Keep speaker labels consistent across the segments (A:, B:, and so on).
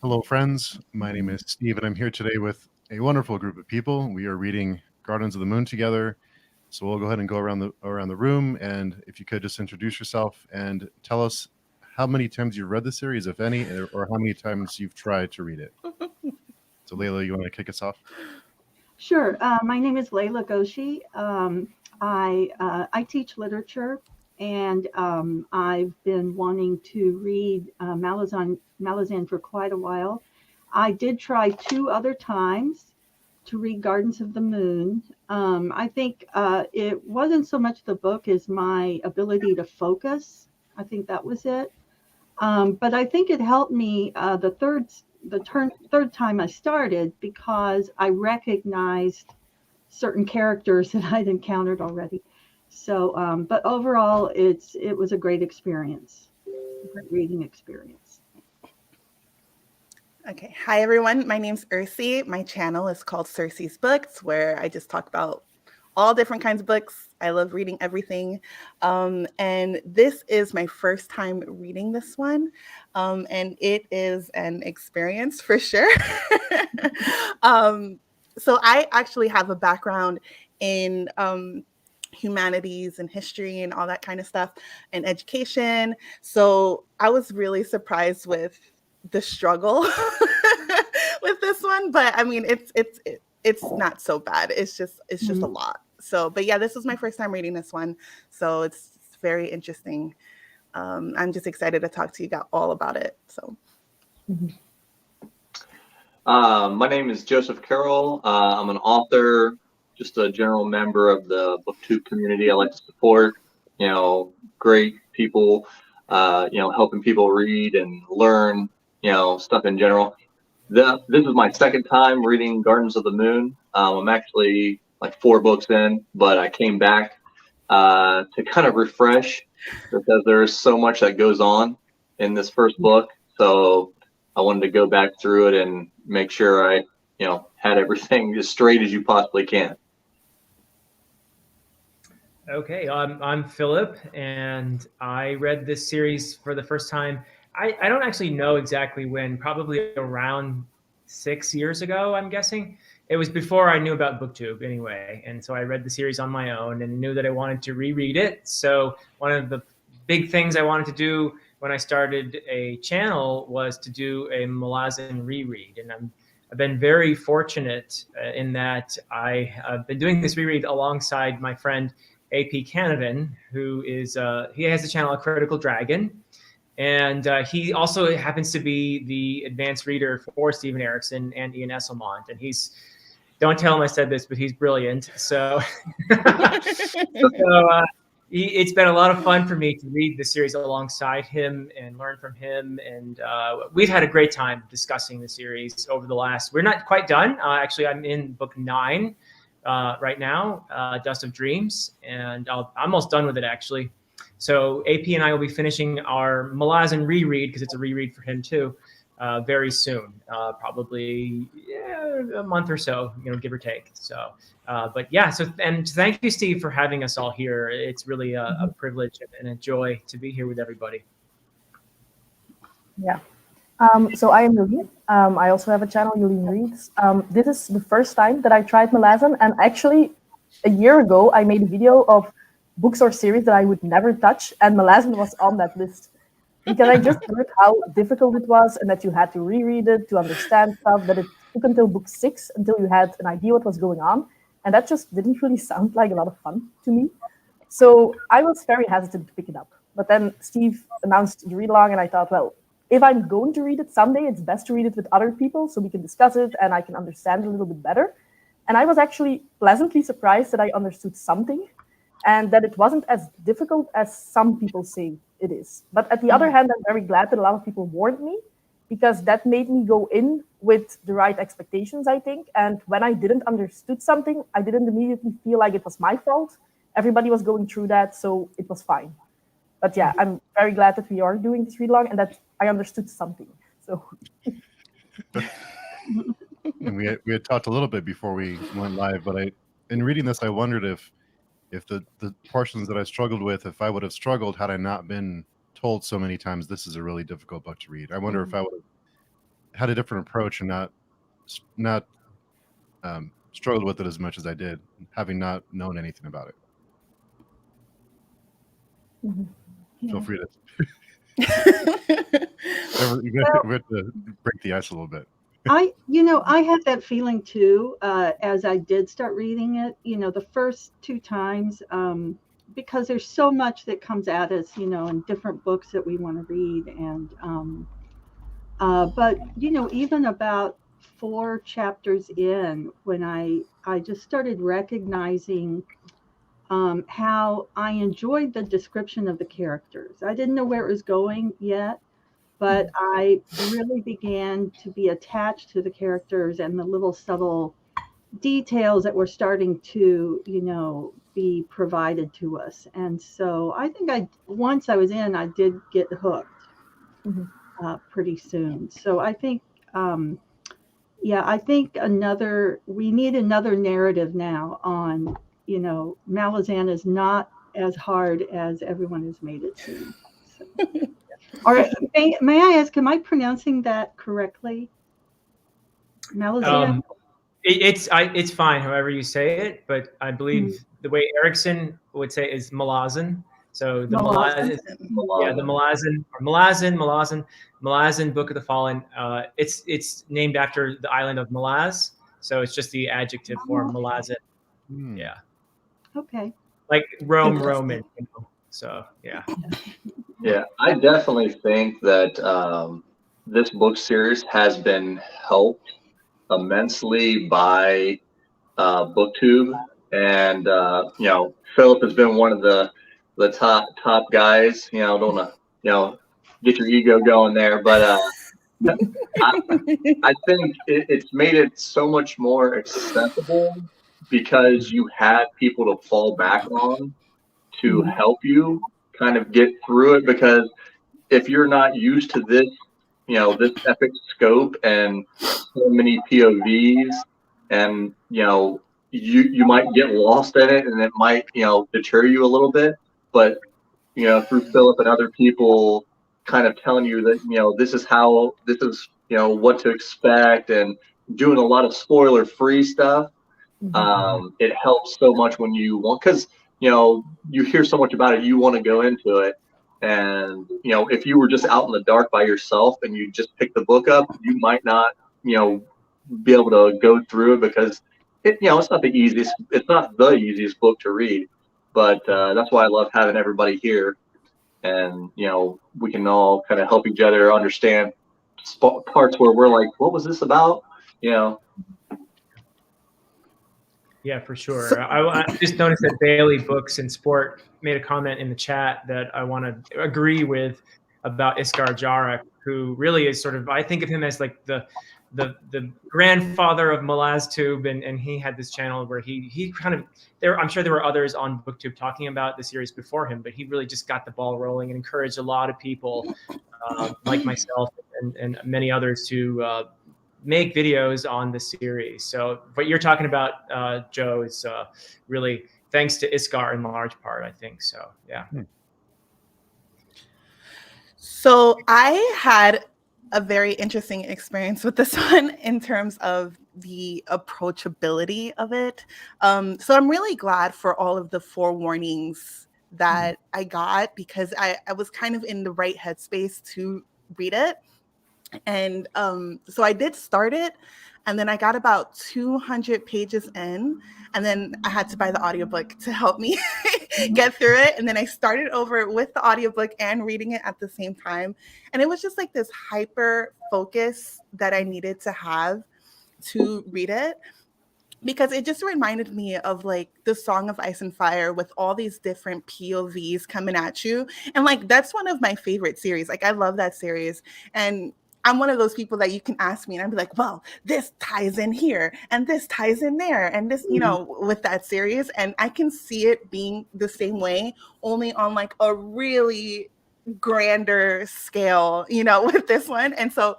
A: Hello, friends. My name is Steve, and I'm here today with a wonderful group of people. We are reading Gardens of the Moon together. So we'll go ahead and go around the room, and if you could just introduce yourself and tell us how many times you've read the series, if any, or how many times you've tried to read it. So, Layla, you want to kick us off?
B: Sure. My name is Layla Goshi. I teach literature, and I've been wanting to read Malazan for quite a while. I did try two other times to read Gardens of the Moon. I think it wasn't so much the book as my ability to focus. I think that was it. But I think it helped me third time I started because I recognized certain characters that I'd encountered already. So, but overall, it was a great experience, a great reading experience.
C: Okay. Hi, everyone. My name's Ursi. My channel is called Cersei's Books, where I just talk about all different kinds of books. I love reading everything. And this is my first time reading this one. And it is an experience for sure. So I actually have a background in humanities and history and all that kind of stuff and education. So I was really surprised with the struggle with this one, but I mean it's not so bad. It's just a
B: Mhm.
C: lot. So, but yeah, this was my first time reading this one, so it's very interesting. I'm just excited to talk to you guys all about it. So,
D: My name is Joseph Carroll. I'm an author, just a general member of the BookTube community. I like to support, great people, helping people read and learn, stuff in general. This is my second time reading Gardens of the Moon. I'm actually like 4 books in, but I came back to kind of refresh because there's so much that goes on in this first book. So I wanted to go back through it and make sure I, had everything as straight as you possibly can.
E: Okay, I'm Philip, and I read this series for the first time. I don't actually know exactly when, probably around 6 years ago, I'm guessing. It was before I knew about BookTube anyway. And so I read the series on my own and knew that I wanted to reread it. So one of the big things I wanted to do when I started a channel was to do a Malazan reread. And I've been very fortunate in that I've been doing this reread alongside my friend AP Canavan, who is he has the channel Critical Dragon, and he also happens to be the advanced reader for Steven Erikson and Ian Esselmont, and he's don't tell him I said this, but he's brilliant. So, it's been a lot of fun for me to read the series alongside him and learn from him. And we've had a great time discussing the series over the last. We're not quite done. Actually, I'm in book 9 right now, Dust of Dreams, and I'm almost done with it actually. So AP and I will be finishing our Malazan reread because it's a reread for him too, very soon, probably a month or so, give or take. So, but yeah, and thank you, Steve, for having us all here. It's really a privilege and a joy to be here with everybody.
F: Yeah. So I am Yulien. I also have a channel, Yulien Reads. This is the first time that I tried Malazan, and actually, a year ago, I made a video of books or series that I would never touch, and Malazan was on that list because I just heard how difficult it was, and that you had to reread it to understand stuff. That it took until book 6 until you had an idea what was going on, and that just didn't really sound like a lot of fun to me. So I was very hesitant to pick it up. But then Steve announced the read along, and I thought, well, if I'm going to read it someday, it's best to read it with other people so we can discuss it and I can understand it a little bit better. And I was actually pleasantly surprised that I understood something and that it wasn't as difficult as some people say it is. But at the other hand, I'm very glad that a lot of people warned me because that made me go in with the right expectations, I think. And when I didn't understood something, I didn't immediately feel like it was my fault. Everybody was going through that, so it was fine. But yeah, I'm very glad that we are doing this read along and that I understood something. So
A: And we had talked a little bit before we went live, but in reading this, I wondered if the portions that I struggled with, if I would have struggled had I not been told so many times this is a really difficult book to read. I wonder if I would had a different approach and not struggled with it as much as I did, having not known anything about it. Feel free to. We have to break the ice a little bit.
B: I had that feeling too, as I did start reading it, the first 2 times, because there's so much that comes at us, in different books that we want to read. And, but, even about 4 chapters in, when I just started recognizing how I enjoyed the description of the characters. I didn't know where it was going yet, but I really began to be attached to the characters and the little subtle details that were starting to, be provided to us. And so I think once I was in, I did get hooked pretty soon. So I think, I think we need another narrative now on, Malazan is not as hard as everyone has made it seem. So. All right, may I ask, am I pronouncing that correctly? Malazan?
E: It's fine, however you say it, but I believe the way Erickson would say it is Malazan. So the Malazan, the Malazan Book of the Fallen. It's named after the island of Malaz, so it's just the adjective form Malazan. Yeah.
B: Okay.
E: Like Roman. So yeah.
D: Yeah, I definitely think that this book series has been helped immensely by BookTube, and Philip has been one of the top guys. Don't want to get your ego going there, but I think it's made it so much more accessible because you had people to fall back on to help you kind of get through it, because if you're not used to this, this epic scope and so many POVs, and you might get lost in it, and it might deter you a little bit. But through Philip and other people kind of telling you that this is what to expect, and doing a lot of spoiler-free stuff, it helps so much when you want, because you hear so much about it, you want to go into it. And if you were just out in the dark by yourself and you just pick the book up, you might not be able to go through it, because it's not the easiest book to read. But that's why I love having everybody here, and we can all kind of help each other understand parts where we're like, what was this about?
E: Yeah, for sure. I just noticed that Bailey Books and Sport made a comment in the chat that I want to agree with about Iskar Jarek, who really is sort of, I think of him as like the grandfather of MalazTube, and he had this channel where he kind of I'm sure there were others on BookTube talking about the series before him, but he really just got the ball rolling and encouraged a lot of people like myself and many others to make videos on the series. So what you're talking about, Joe, is really thanks to Iskar in large part, I think. So yeah.
C: So I had a very interesting experience with this one in terms of the approachability of it. So I'm really glad for all of the forewarnings that I got, because I was kind of in the right headspace to read it. And so I did start it, and then I got about 200 pages in, and then I had to buy the audiobook to help me get through it. And then I started over with the audiobook and reading it at the same time. And it was just like this hyper focus that I needed to have to read it, because it just reminded me of like the Song of Ice and Fire, with all these different POVs coming at you. And like, that's one of my favorite series. Like, I love that series. And I'm one of those people that you can ask me and I'd be like, well, this ties in here and this ties in there, and this, with that series. And I can see it being the same way, only on like a really grander scale, with this one. And so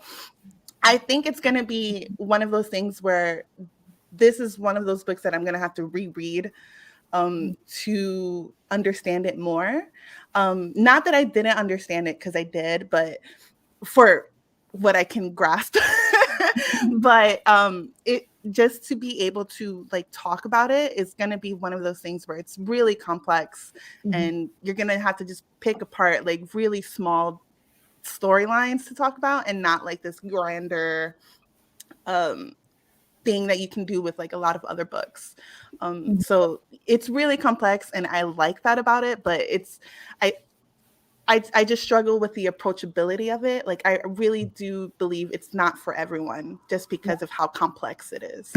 C: I think it's going to be one of those things where this is one of those books that I'm going to have to reread to understand it more. Not that I didn't understand it, because I did, but for what I can grasp. But it just to be able to like talk about it is going to be one of those things where it's really complex, and you're going to have to just pick apart like really small storylines to talk about, and not like this grander thing that you can do with like a lot of other books. So it's really complex, and I like that about it, but I just struggle with the approachability of it. Like I really do believe it's not for everyone just because of how complex it is.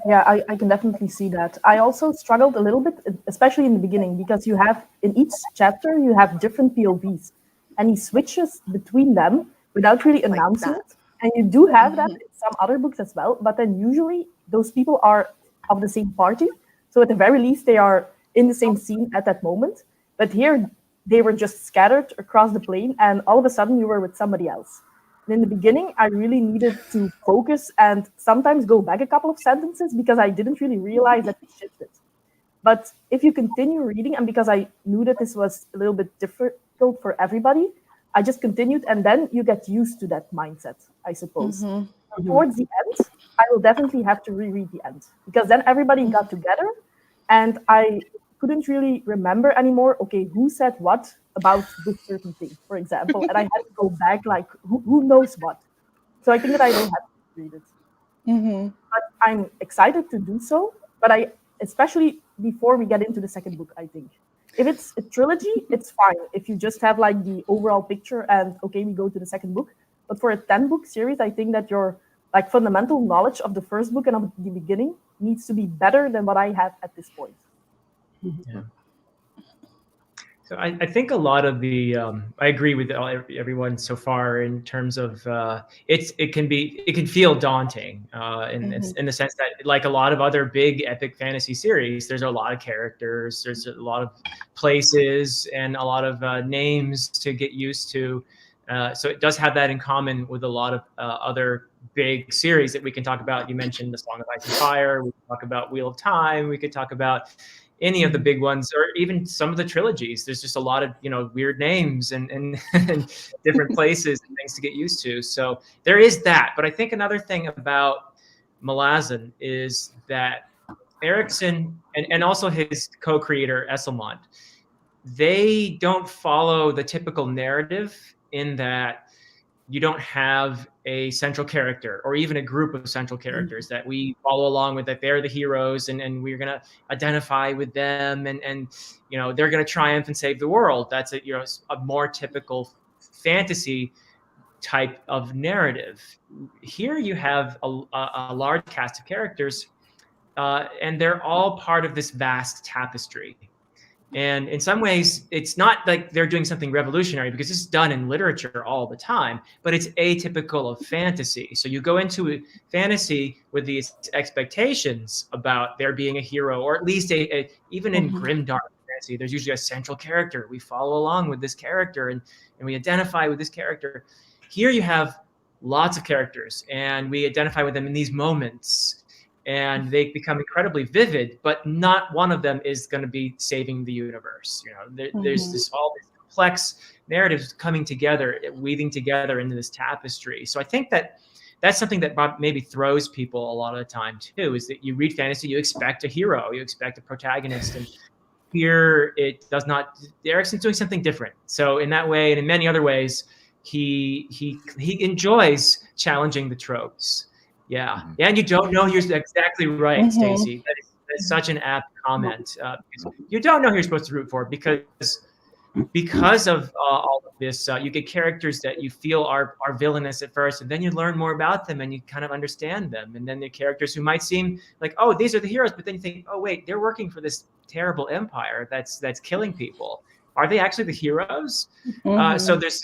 F: Yeah, I can definitely see that. I also struggled a little bit, especially in the beginning, because you have in each chapter you have different POVs, and he switches between them without really announcing
C: that.
F: it. And you do have that in some other books as well, but then usually those people are of the same party, so at the very least they are in the same scene at that moment. But here they were just scattered across the plane, and all of a sudden you were with somebody else. And in the beginning, I really needed to focus and sometimes go back a couple of sentences because I didn't really realize that they shifted. But if you continue reading, and because I knew that this was a little bit difficult for everybody, I just continued, and then you get used to that mindset, I suppose. Towards the end, I will definitely have to reread the end, because then everybody got together, and I couldn't really remember anymore, okay, who said what about this certain thing, for example, and I had to go back, like, who knows what. So I think that I will have to read it. But I'm excited to do so, but I, especially before we get into the second book, I think. If it's a trilogy, it's fine. If you just have like the overall picture and okay, we go to the second book. But for a 10-book series, I think that your like fundamental knowledge of the first book and of the beginning needs to be better than what I have at this point.
E: Yeah. So I think a lot of the I agree with everyone so far in terms of it can feel daunting in the sense that, like a lot of other big epic fantasy series, there's a lot of characters, there's a lot of places and a lot of names to get used to. So it does have that in common with a lot of other big series that we can talk about. You mentioned The Song of Ice and Fire. We could talk about Wheel of Time. We could talk about any of the big ones, or even some of the trilogies. There's just a lot of, weird names and different places and things to get used to. So there is that. But I think another thing about Malazan is that Erickson and also his co-creator Enslavement, they don't follow the typical narrative in that you don't have a central character or even a group of central characters that we follow along with, that they're the heroes and we're going to identify with them and they're going to triumph and save the world. That's a more typical fantasy type of narrative. Here you have a large cast of characters and they're all part of this vast tapestry. And in some ways, it's not like they're doing something revolutionary, because it's done in literature all the time, but it's atypical of fantasy. So you go into fantasy with these expectations about there being a hero, or at least even in grimdark fantasy, there's usually a central character. We follow along with this character and we identify with this character. Here you have lots of characters and we identify with them in these moments. And they become incredibly vivid, but not one of them is going to be saving the universe. There's all these complex narratives coming together, weaving together into this tapestry. So I think that's something that maybe throws people a lot of the time too, is that you read fantasy, you expect a hero, you expect a protagonist, and here it does not. Erickson's doing something different. So in that way, and in many other ways, he enjoys challenging the tropes. Yeah, and you don't know. You're exactly right, Stacey. That is such an apt comment. You don't know who you're supposed to root for because of all of this. You get characters that you feel are villainous at first, and then you learn more about them and you kind of understand them. And then the characters who might seem like, oh, these are the heroes, but then you think, oh, wait, they're working for this terrible empire that's killing people. Are they actually the heroes? So there's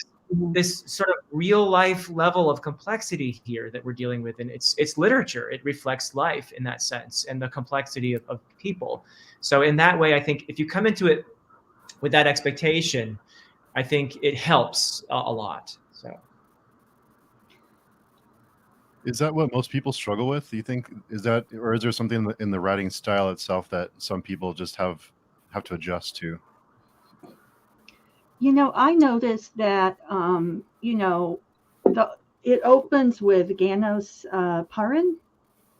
E: this sort of real life level of complexity here that we're dealing with, and it's literature. It reflects life in that sense and the complexity of people. So in that way, I think if you come into it with that expectation, I think it helps a lot. So
A: is that what most people struggle with? Do you think or is there something in the writing style itself that some people just have to adjust to?
B: I noticed that, it opens with Ganos Parin,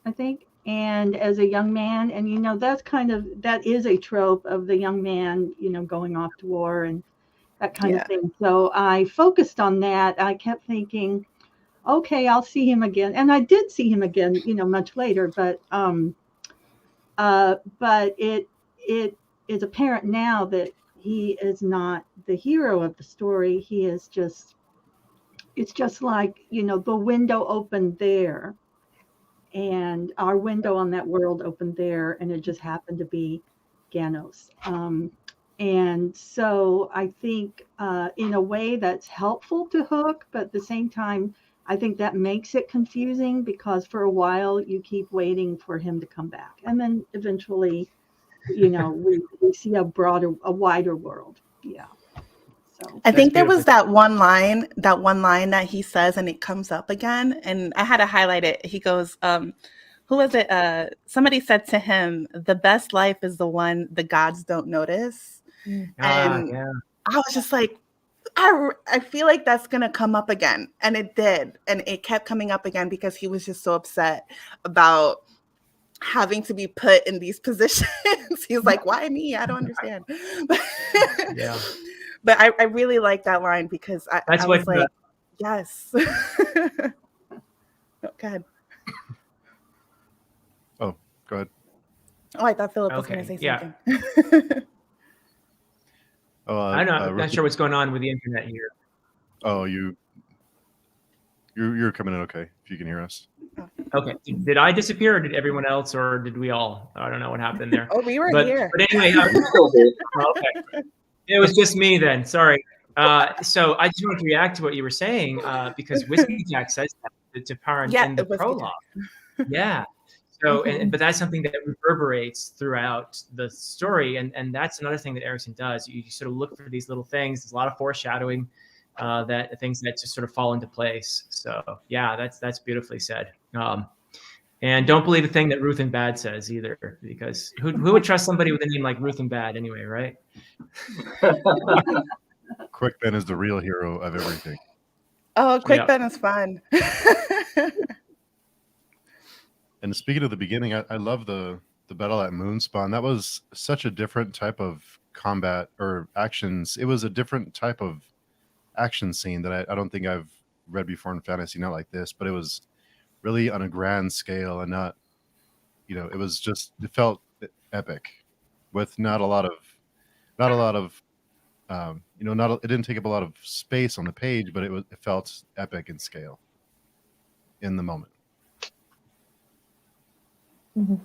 B: I think, and as a young man, and that is a trope of the young man, going off to war and that kind of
C: Yeah.
B: thing. So I focused on that. I kept thinking, okay, I'll see him again, and I did see him again, much later. But it is apparent now that he is not the hero of the story. He is just it's just like the window opened there, and our window on that world opened there, and it just happened to be Ganos. And so I think in a way that's helpful to Hook, but at the same time, I think that makes it confusing because for a while you keep waiting for him to come back. And then eventually, we see a wider world. Yeah. So
C: I think there
E: beautiful.
C: was that one line that he says, and it comes up again, and I had to highlight it. He goes, who was it? Somebody said to him, "The best life is the one the gods don't notice." And
E: Yeah.
C: I was just like, I feel like that's gonna come up again, and it did, and it kept coming up again because he was just so upset about having to be put in these positions. He's like, "Why me? I don't understand."
E: Yeah.
C: But I really like that line because
E: That's
C: I
E: what
C: was like, yes. Oh, go ahead.
A: Oh, go ahead.
C: Oh, I thought Philip was
E: Okay,
C: going to say
E: yeah.
C: something.
A: Oh,
E: I'm not
A: Rookie-
E: sure what's going on with the internet here.
A: Oh, you're coming in okay, if you can hear us.
E: Okay. Did I disappear, or did everyone else, or did we all? I don't know what happened there.
C: Oh, we were here.
E: But anyway, okay. It was just me then. Sorry. So I just wanted to react to what you were saying because Whiskey Jack says that to Parent
C: Yeah,
E: in the
C: Whiskey
E: prologue. Yeah. So,
C: Mhm.
E: but that's something that reverberates throughout the story, and that's another thing that Erickson does. You sort of look for these little things. There's a lot of foreshadowing, that things that just sort of fall into place. So, yeah, that's beautifully said. And don't believe a thing that Ruth and Bad says either, because who would trust somebody with a name like Ruth and Bad anyway, right?
A: Quick Ben is the real hero of everything.
C: Oh, Quick
E: Yeah.
C: Ben is fun.
A: And speaking of the beginning, I love the battle at Moonspawn. That was such a different type of combat or actions. It was a different type of action scene that I don't think I've read before in fantasy, not like this, but it was really on a grand scale and not, it felt epic with not a lot of it didn't take up a lot of space on the page, but it felt epic in scale in the moment.
F: Mm-hmm.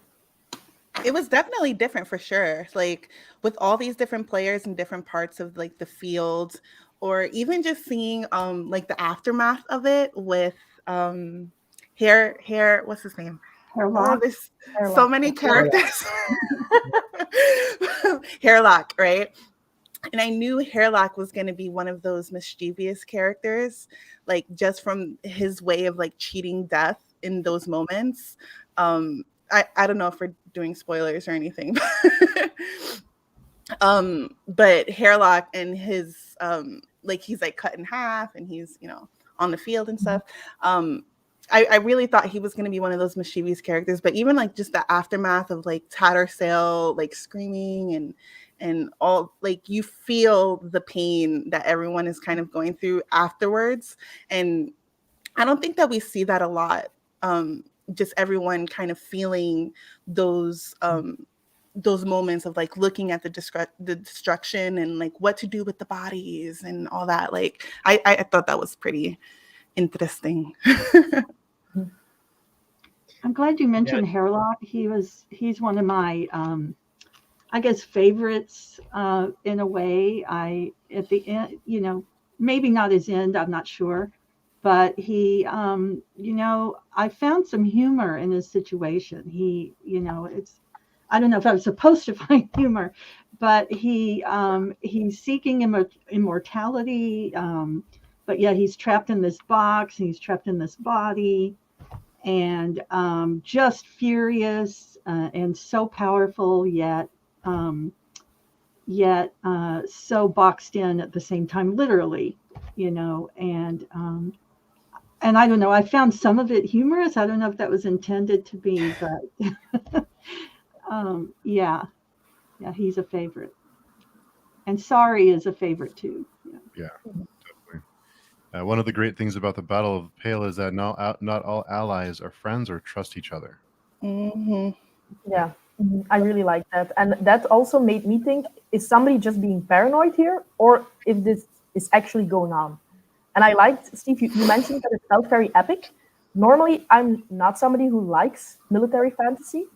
C: It was definitely different for sure. Like with all these different players in different parts of like the field, or even just seeing like the aftermath of it with hair what's his name? Oh, there's so many characters. Hairlock, right? And I knew Hairlock was going to be one of those mischievous characters, like just from his way of like cheating death in those moments. I don't know if we're doing spoilers or anything, but Hairlock and his like he's like cut in half and he's on the field and stuff. I really thought he was going to be one of those mischievous characters, but even like just the aftermath of like Tattersail like screaming and all, like you feel the pain that everyone is kind of going through afterwards, and I don't think that we see that a lot. Just everyone kind of feeling those moments of like looking at the destruction and like what to do with the bodies and all that. Like I thought that was pretty interesting.
B: I'm glad you mentioned Hairlock. He's one of my I guess favorites in a way. At the end, maybe not his end, I'm not sure, but he I found some humor in his situation. I don't know if I was supposed to find humor, but he's seeking immortality, but yet he's trapped in this box and he's trapped in this body, and just furious and so powerful, yet yet so boxed in at the same time, literally, and I don't know, I found some of it humorous. I don't know if that was intended to be, but yeah, he's a favorite. And Sorry is a favorite too.
A: Yeah, definitely. One of the great things about the Battle of the Pale is that not all allies are friends or trust each other.
C: Mm-hmm.
F: Yeah, I really like that. And that also made me think, is somebody just being paranoid here, or if this is actually going on? And I liked, Steve, you mentioned that it felt very epic. Normally, I'm not somebody who likes military fantasy,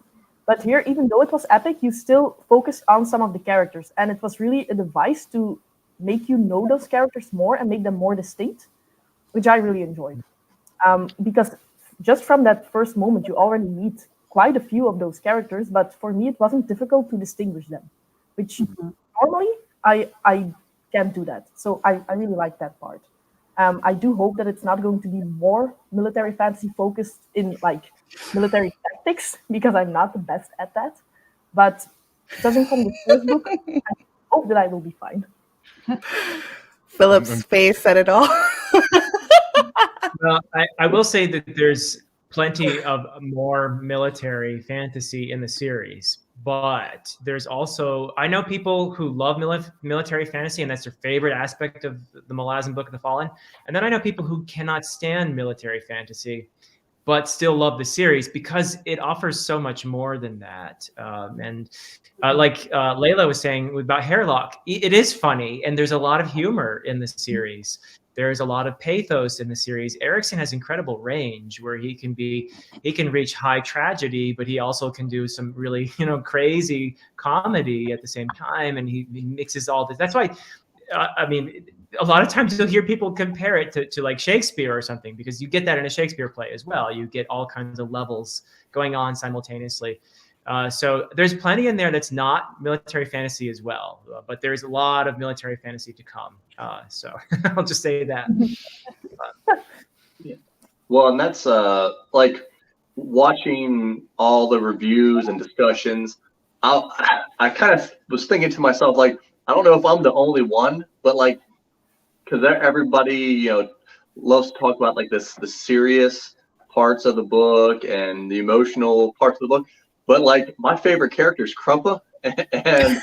F: but here, even though it was epic, you still focused on some of the characters. And it was really a device to make you know those characters more and make them more distinct, which I really enjoyed. Because just from that first moment, you already meet quite a few of those characters, but for me, it wasn't difficult to distinguish them, which normally I can't do that. So I really like that part. I do hope that it's not going to be more military fantasy focused in like military tactics, because I'm not the best at that. But judging from the first book, I hope that I will be fine.
C: Philip's face said it all.
E: Well, I will say that there's plenty of more military fantasy in the series, but there's also, I know people who love military fantasy and that's their favorite aspect of the Malazan Book of the Fallen. And then I know people who cannot stand military fantasy, but still love the series because it offers so much more than that. Like Layla was saying about Hairlock, it is funny and there's a lot of humor in the series. There's a lot of pathos in the series. Erickson has incredible range where he can reach high tragedy, but he also can do some really, crazy comedy at the same time. And he mixes all this. That's why, I mean, a lot of times you'll hear people compare it to like Shakespeare or something, because you get that in a Shakespeare play as well. You get all kinds of levels going on simultaneously. So there's plenty in there that's not military fantasy as well, but there's a lot of military fantasy to come. So I'll just say that.
D: Yeah. Well, and that's like watching all the reviews and discussions. I kind of was thinking to myself, like, I don't know if I'm the only one, but like, because everybody, loves to talk about like the serious parts of the book and the emotional parts of the book. But like, my favorite character is Krumpa, and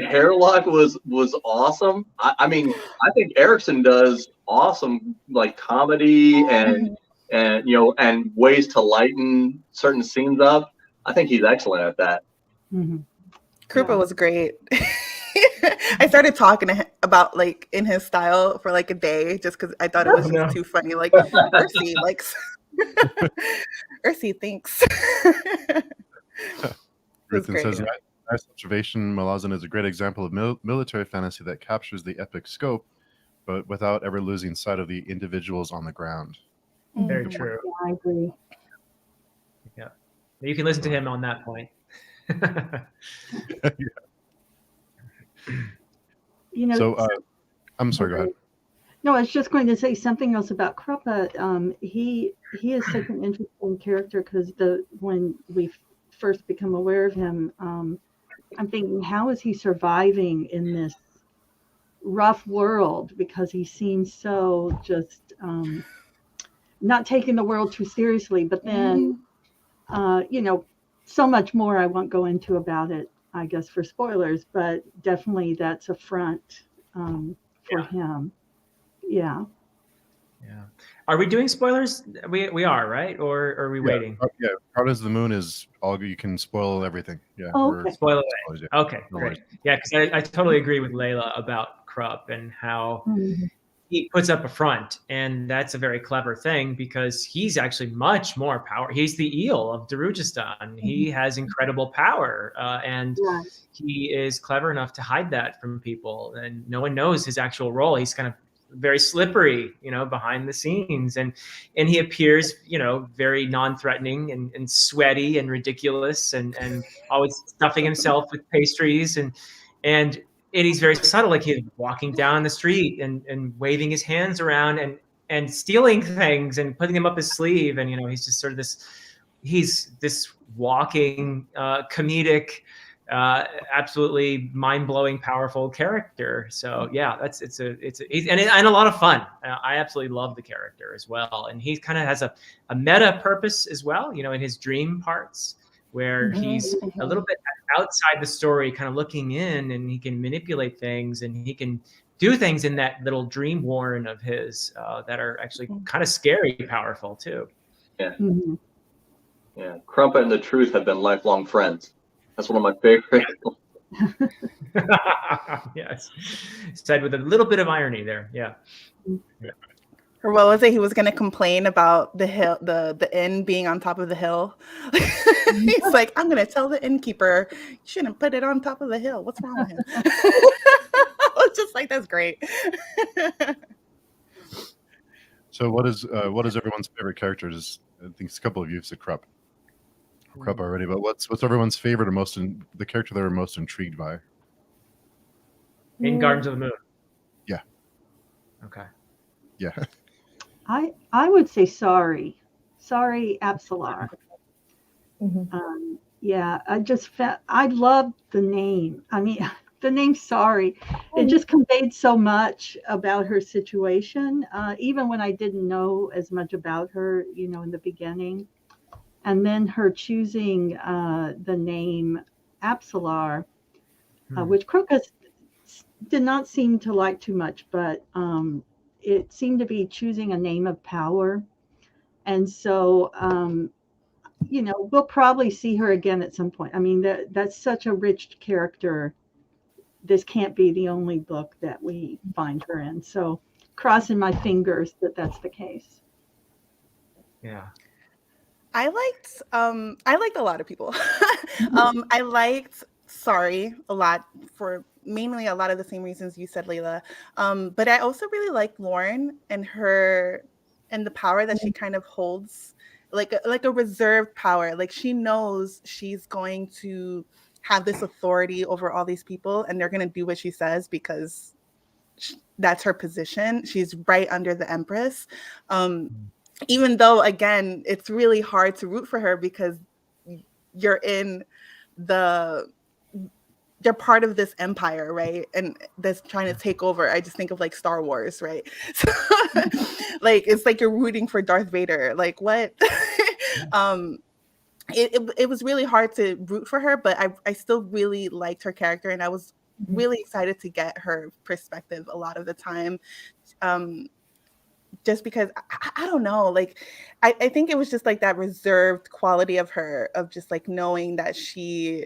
D: Hairlock was awesome. I mean, I think Erickson does awesome like comedy and ways to lighten certain scenes up. I think he's excellent at that.
B: Mm-hmm.
C: Krupa was great. I started talking to him about like in his style for like a day just because I thought it was just too funny. Like Ursi likes Ursi thinks.
A: Griffin says, nice observation. Malazan is a great example of military fantasy that captures the epic scope, but without ever losing sight of the individuals on the ground.
E: Very true.
B: Yeah, I agree.
E: Yeah, you can listen to him on that point.
A: So I'm sorry, go ahead.
B: No, I was just going to say something else about Kruppa. He is such an interesting character because when we first become aware of him, I'm thinking, how is he surviving in this rough world? Because he seems so just not taking the world too seriously. But then, so much more I won't go into about it, I guess, for spoilers, but definitely that's a front for him. Yeah.
E: Yeah. Are we doing spoilers? We are, right? Or are we waiting?
A: Yeah. Gardens of the Moon is all, you can spoil everything. Yeah.
B: Okay.
E: Spoil away. Okay, great. Yeah, because I totally agree with Layla about Krupp and how he puts up a front, and that's a very clever thing because he's actually much more power. He's the eel of Darujistan. He has incredible power, and he is clever enough to hide that from people, and no one knows his actual role. He's kind of very slippery, behind the scenes, and he appears, very non-threatening and sweaty and ridiculous, and always stuffing himself with pastries, and he's very subtle, like he's walking down the street and waving his hands around and stealing things and putting them up his sleeve, and he's just sort of this walking comedic absolutely mind-blowing, powerful character. So yeah, it's a lot of fun. I absolutely love the character as well, and he kind of has a meta purpose as well. You know, in his dream parts, where he's a little bit outside the story, kind of looking in, and he can manipulate things, and he can do things in that little dream warren of his that are actually kind of scary, powerful too.
D: Yeah. Yeah. Crumpet and the Truth have been lifelong friends. That's one of my favorite.
E: Yes, said with a little bit of irony there. Yeah.
C: Or what was it? He was going to complain about the hill, the inn being on top of the hill. He's like, I'm going to tell the innkeeper, you shouldn't put it on top of the hill. What's wrong with him? I was just like, that's great.
A: So what is everyone's favorite characters? I think a couple of you have said Krupp already, but what's everyone's favorite or the character they were most intrigued by?
E: In Gardens of the Moon.
A: Yeah.
E: Okay.
A: Yeah.
B: I would say Sorry Absalar. Yeah, I love the name. I mean, the name Sorry, it just conveyed so much about her situation, even when I didn't know as much about her, you know, in the beginning. And then her choosing the name Absalar, which Crocus did not seem to like too much, but it seemed to be choosing a name of power. And so, you know, we'll probably see her again at some point. I mean, that's such a rich character. This can't be the only book that we find her in. So crossing my fingers that that's the case.
E: Yeah.
C: I liked a lot of people. I liked Sorry a lot for mainly a lot of the same reasons you said, Layla. But I also really liked Lauren and the power that she kind of holds, like a reserved power. Like she knows she's going to have this authority over all these people, and they're going to do what she says because that's her position. She's right under the Empress. Even though, again, it's really hard to root for her because you're part of this empire, right? And that's trying to take over. I just think of like Star Wars, right? So, like, it's like you're rooting for Darth Vader. Like, what? It was really hard to root for her, but I still really liked her character, and I was really excited to get her perspective a lot of the time. Just because I don't know, like I think it was just like that reserved quality of her, of just like knowing that she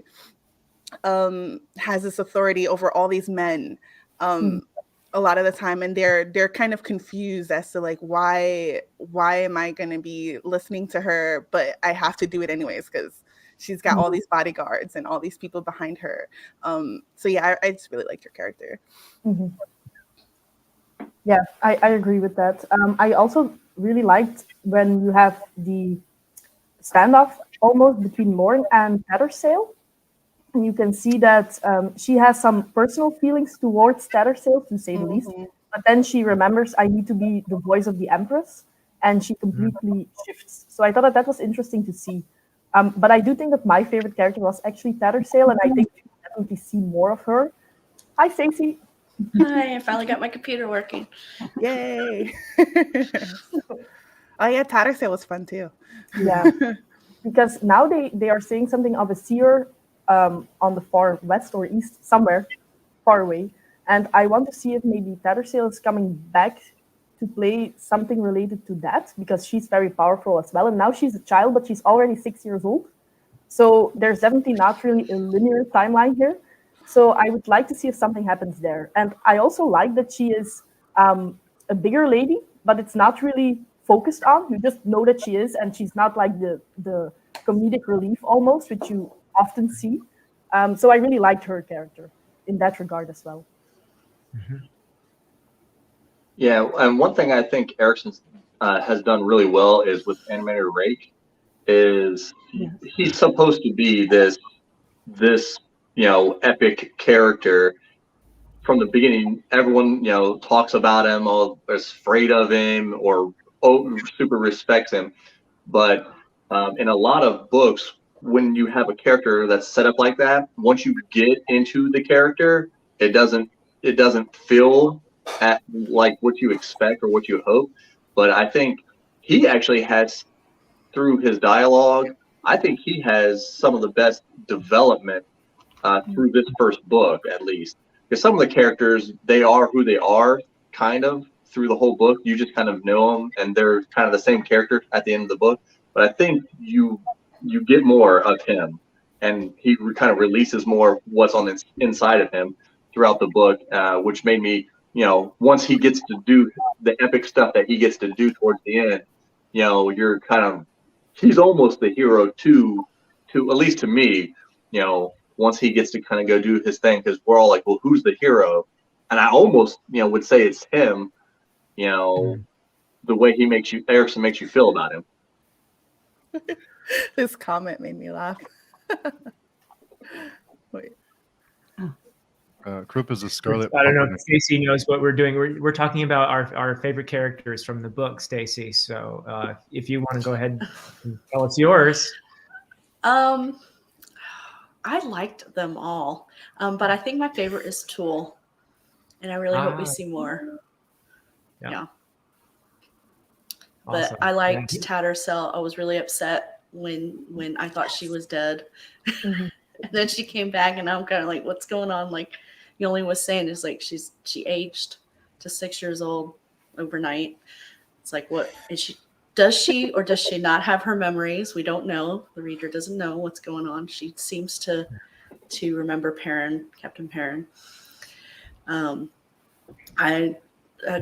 C: has this authority over all these men a lot of the time, and they're kind of confused as to like why am I going to be listening to her, but I have to do it anyways because she's got all these bodyguards and all these people behind her. So yeah, I just really liked her character.
F: Yeah, I agree with that. I also really liked when you have the standoff almost between Lauren and Tattersail. And you can see that she has some personal feelings towards Tattersail, to say the least. But then she remembers, I need to be the voice of the Empress, and she completely shifts. So I thought that was interesting to see. But I do think that my favorite character was actually Tattersail, and I think we will definitely see more of her. Hi, Stacey.
G: Hi, I finally got my computer working.
C: Yay! Oh yeah, Tattersail was fun too.
F: Yeah, because now they are saying something of a seer on the far west or east, somewhere far away, and I want to see if maybe Tattersail is coming back to play something related to that, because she's very powerful as well, and now she's a child, but she's already 6 years old. So there's definitely not really a linear timeline here. So I would like to see if something happens there. And I also like that she is a bigger lady, but it's not really focused on. You just know that she is, and she's not like the comedic relief almost, which you often see. So I really liked her character in that regard as well.
D: Yeah, and one thing I think Erickson has done really well is with Animator Rake, is he's supposed to be this epic character from the beginning. Everyone talks about him, or is afraid of him, or super respects him. But in a lot of books, when you have a character that's set up like that, once you get into the character, it doesn't feel like what you expect or what you hope. But I think he actually has, through his dialogue, I think he has some of the best development through this first book, at least. Because some of the characters, they are who they are, kind of, through the whole book. You just kind of know them, and they're kind of the same character at the end of the book. But I think you get more of him, and he kind of releases more of what's on the inside of him throughout the book, which made me, once he gets to do the epic stuff that he gets to do towards the end, you're kind of, he's almost the hero to at least to me, once he gets to kind of go do his thing, because we're all like, well, who's the hero? And I almost, would say it's him, the way Erickson makes you feel about him.
C: This comment made me laugh. Wait.
A: Krupp is a Scarlet.
E: I don't know if Stacy knows what we're doing. We're talking about our favorite characters from the book, Stacy. So if you want to go ahead and tell us yours.
G: I liked them all, but I think my favorite is Tool, and I really hope we see more. Yeah. But
E: Awesome.
G: I liked Tattersall. I was really upset when I thought she was dead. And then she came back, and I'm kind of like, what's going on? Like, Yoli was saying, is like she aged to 6 years old overnight. It's like, what is she? Does she or does she not have her memories? We don't know. The reader doesn't know what's going on. She seems to remember Perrin, Captain Perrin.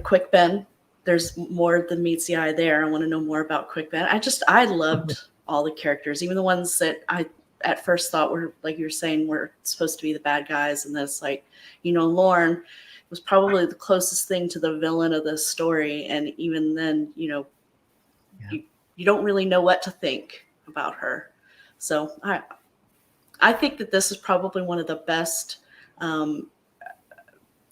G: Quick Ben. There's more than meets the eye there. I want to know more about Quick Ben. I loved all the characters, even the ones that I at first thought were, like you were saying, were supposed to be the bad guys. And then it's like, Lauren was probably the closest thing to the villain of this story. And even then, you don't really know what to think about her. So I think that this is probably one of the best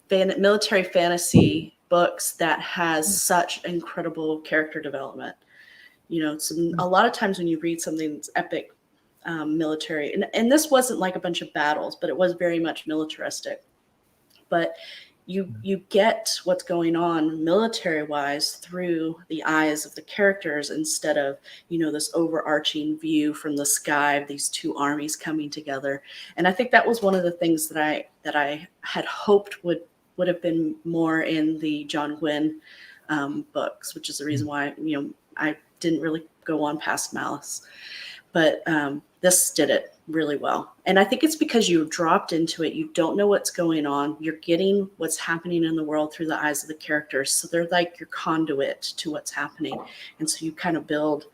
G: military fantasy books that has such incredible character development. A lot of times when you read something that's epic military, and this wasn't like a bunch of battles, but it was very much militaristic. But you get what's going on military-wise through the eyes of the characters instead of, this overarching view from the sky of these two armies coming together. And I think that was one of the things that I had hoped would have been more in the John Gwynne books, which is the reason why, I didn't really go on past Malice. But this did it really well. And I think it's because you dropped into it. You don't know what's going on. You're getting what's happening in the world through the eyes of the characters. So they're like your conduit to what's happening. And so you kind of build,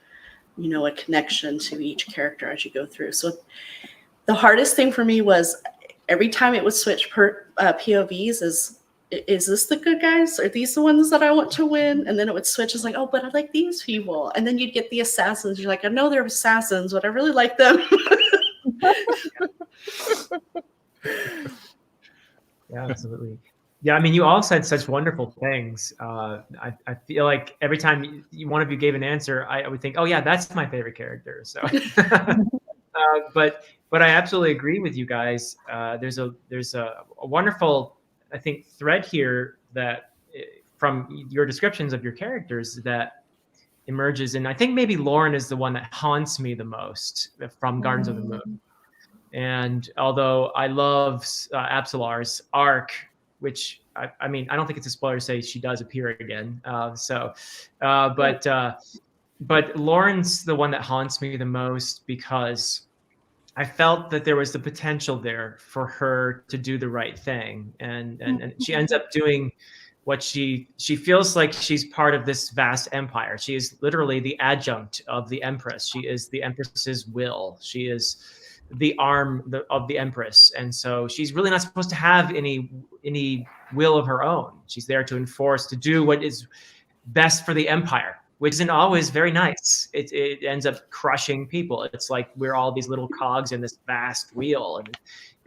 G: a connection to each character as you go through. So the hardest thing for me was every time it would switch POVs is this the good guys? Are these the ones that I want to win? And then it would switch. It's like, oh, but I like these people. And then you'd get the assassins. You're like, I know they're assassins, but I really like them.
E: Yeah, absolutely. Yeah, I mean, you all said such wonderful things. I feel like every time one of you gave an answer, I would think, oh yeah, that's my favorite character. So, but I absolutely agree with you guys. There's a wonderful, I think, thread here that from your descriptions of your characters that emerges. And I think maybe Lauren is the one that haunts me the most from Gardens of the Moon. And although I love Absalar's arc, which I mean, I don't think it's a spoiler to say she does appear again. But Lauren's the one that haunts me the most because I felt that there was the potential there for her to do the right thing. And she ends up doing what she feels like she's part of this vast empire. She is literally the adjunct of the Empress. She is the Empress's will. She is the arm of the Empress. And so she's really not supposed to have any will of her own. She's there to enforce, to do what is best for the empire. which isn't always very nice. It ends up crushing people. It's like we're all these little cogs in this vast wheel,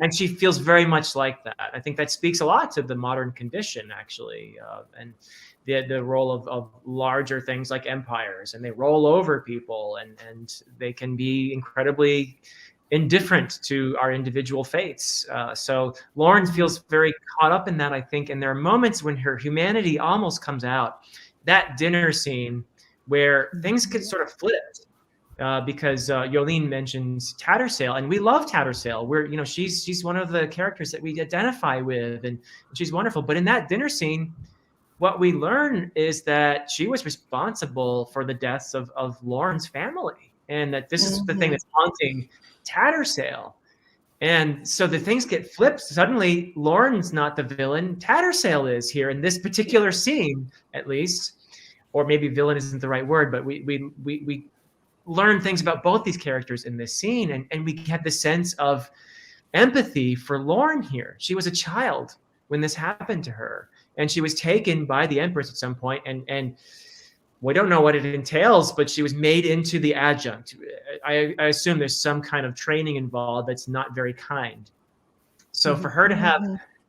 E: and she feels very much like that. I think that speaks a lot to the modern condition, actually, and the role of larger things like empires, and they roll over people, and they can be incredibly indifferent to our individual fates. So Lauren feels very caught up in that, I think, and there are moments when her humanity almost comes out. That dinner scene where things get sort of flipped. Because Yolene mentions Tattersail, and we love Tattersail. She's one of the characters that we identify with, and she's wonderful. But in that dinner scene, what we learn is that she was responsible for the deaths of Lauren's family, and that this is the thing that's haunting Tattersail. And so the things get flipped. Suddenly, Lauren's not the villain. Tattersail is here in this particular scene, at least. Or maybe villain isn't the right word, but we learn things about both these characters in this scene, and we get the sense of empathy for Lauren here. She was a child when this happened to her, and she was taken by the Empress at some point, and we don't know what it entails, but she was made into the adjunct. I assume there's some kind of training involved that's not very kind. So for her to have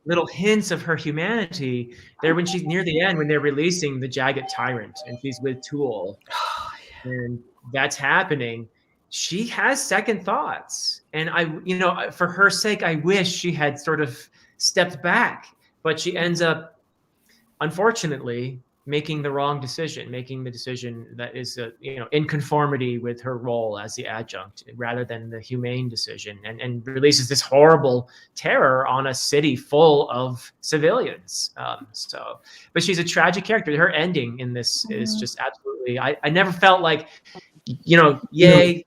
E: little hints of her humanity there when she's near the end, when they're releasing the Jagged Tyrant and she's with Tool, and that's happening, she has second thoughts. And for her sake, I wish she had sort of stepped back, but she ends up, unfortunately, making the wrong decision, making the decision that is, in conformity with her role as the adjunct rather than the humane decision, and releases this horrible terror on a city full of civilians. But she's a tragic character. Her ending in this is just absolutely, I never felt like, yay,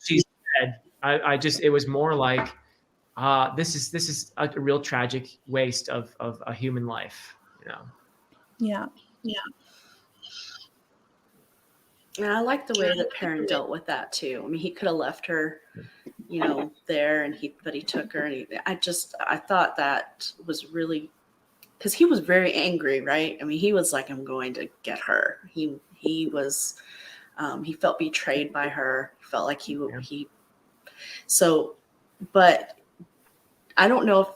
E: she's dead. It was more like, this is a real tragic waste of a human life,
C: Yeah.
G: And I like the way that Perrin dealt with that too. I mean, he could have left her, there, but he took her, and I thought that was really, because he was very angry, right? I mean, he was like, I'm going to get her. He was, he felt betrayed by her. He felt like but I don't know.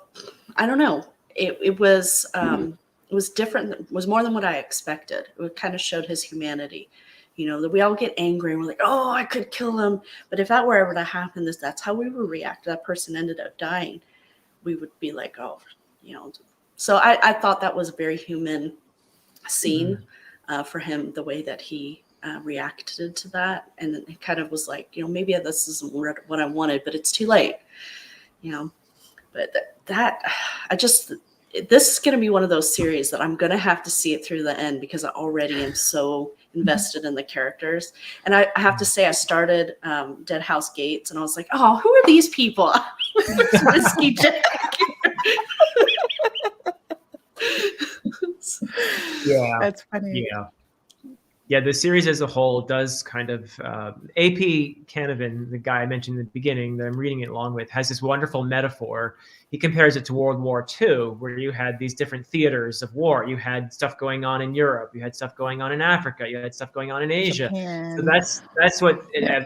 G: It was different. It was more than what I expected. It kind of showed his humanity. That we all get angry and we're like, oh, I could kill him. But if that were ever to happen, that's how we would react. That person ended up dying. We would be like, oh, So I thought that was a very human scene for him, the way that he reacted to that. And it kind of was like, maybe this isn't what I wanted, but it's too late. But this is going to be one of those series that I'm going to have to see it through the end, because I already am so invested in the characters. And I have to say, I started Dead House Gates, and I was like, oh, who are these people? Whiskey Jack.
E: Yeah,
C: that's funny.
E: Yeah, the series as a whole does kind of, A.P. Canavan, the guy I mentioned in the beginning that I'm reading it along with, has this wonderful metaphor. He compares it to World War II, where you had these different theaters of war. You had stuff going on in Europe. You had stuff going on in Africa. You had stuff going on in Asia.
C: Japan.
E: So that's what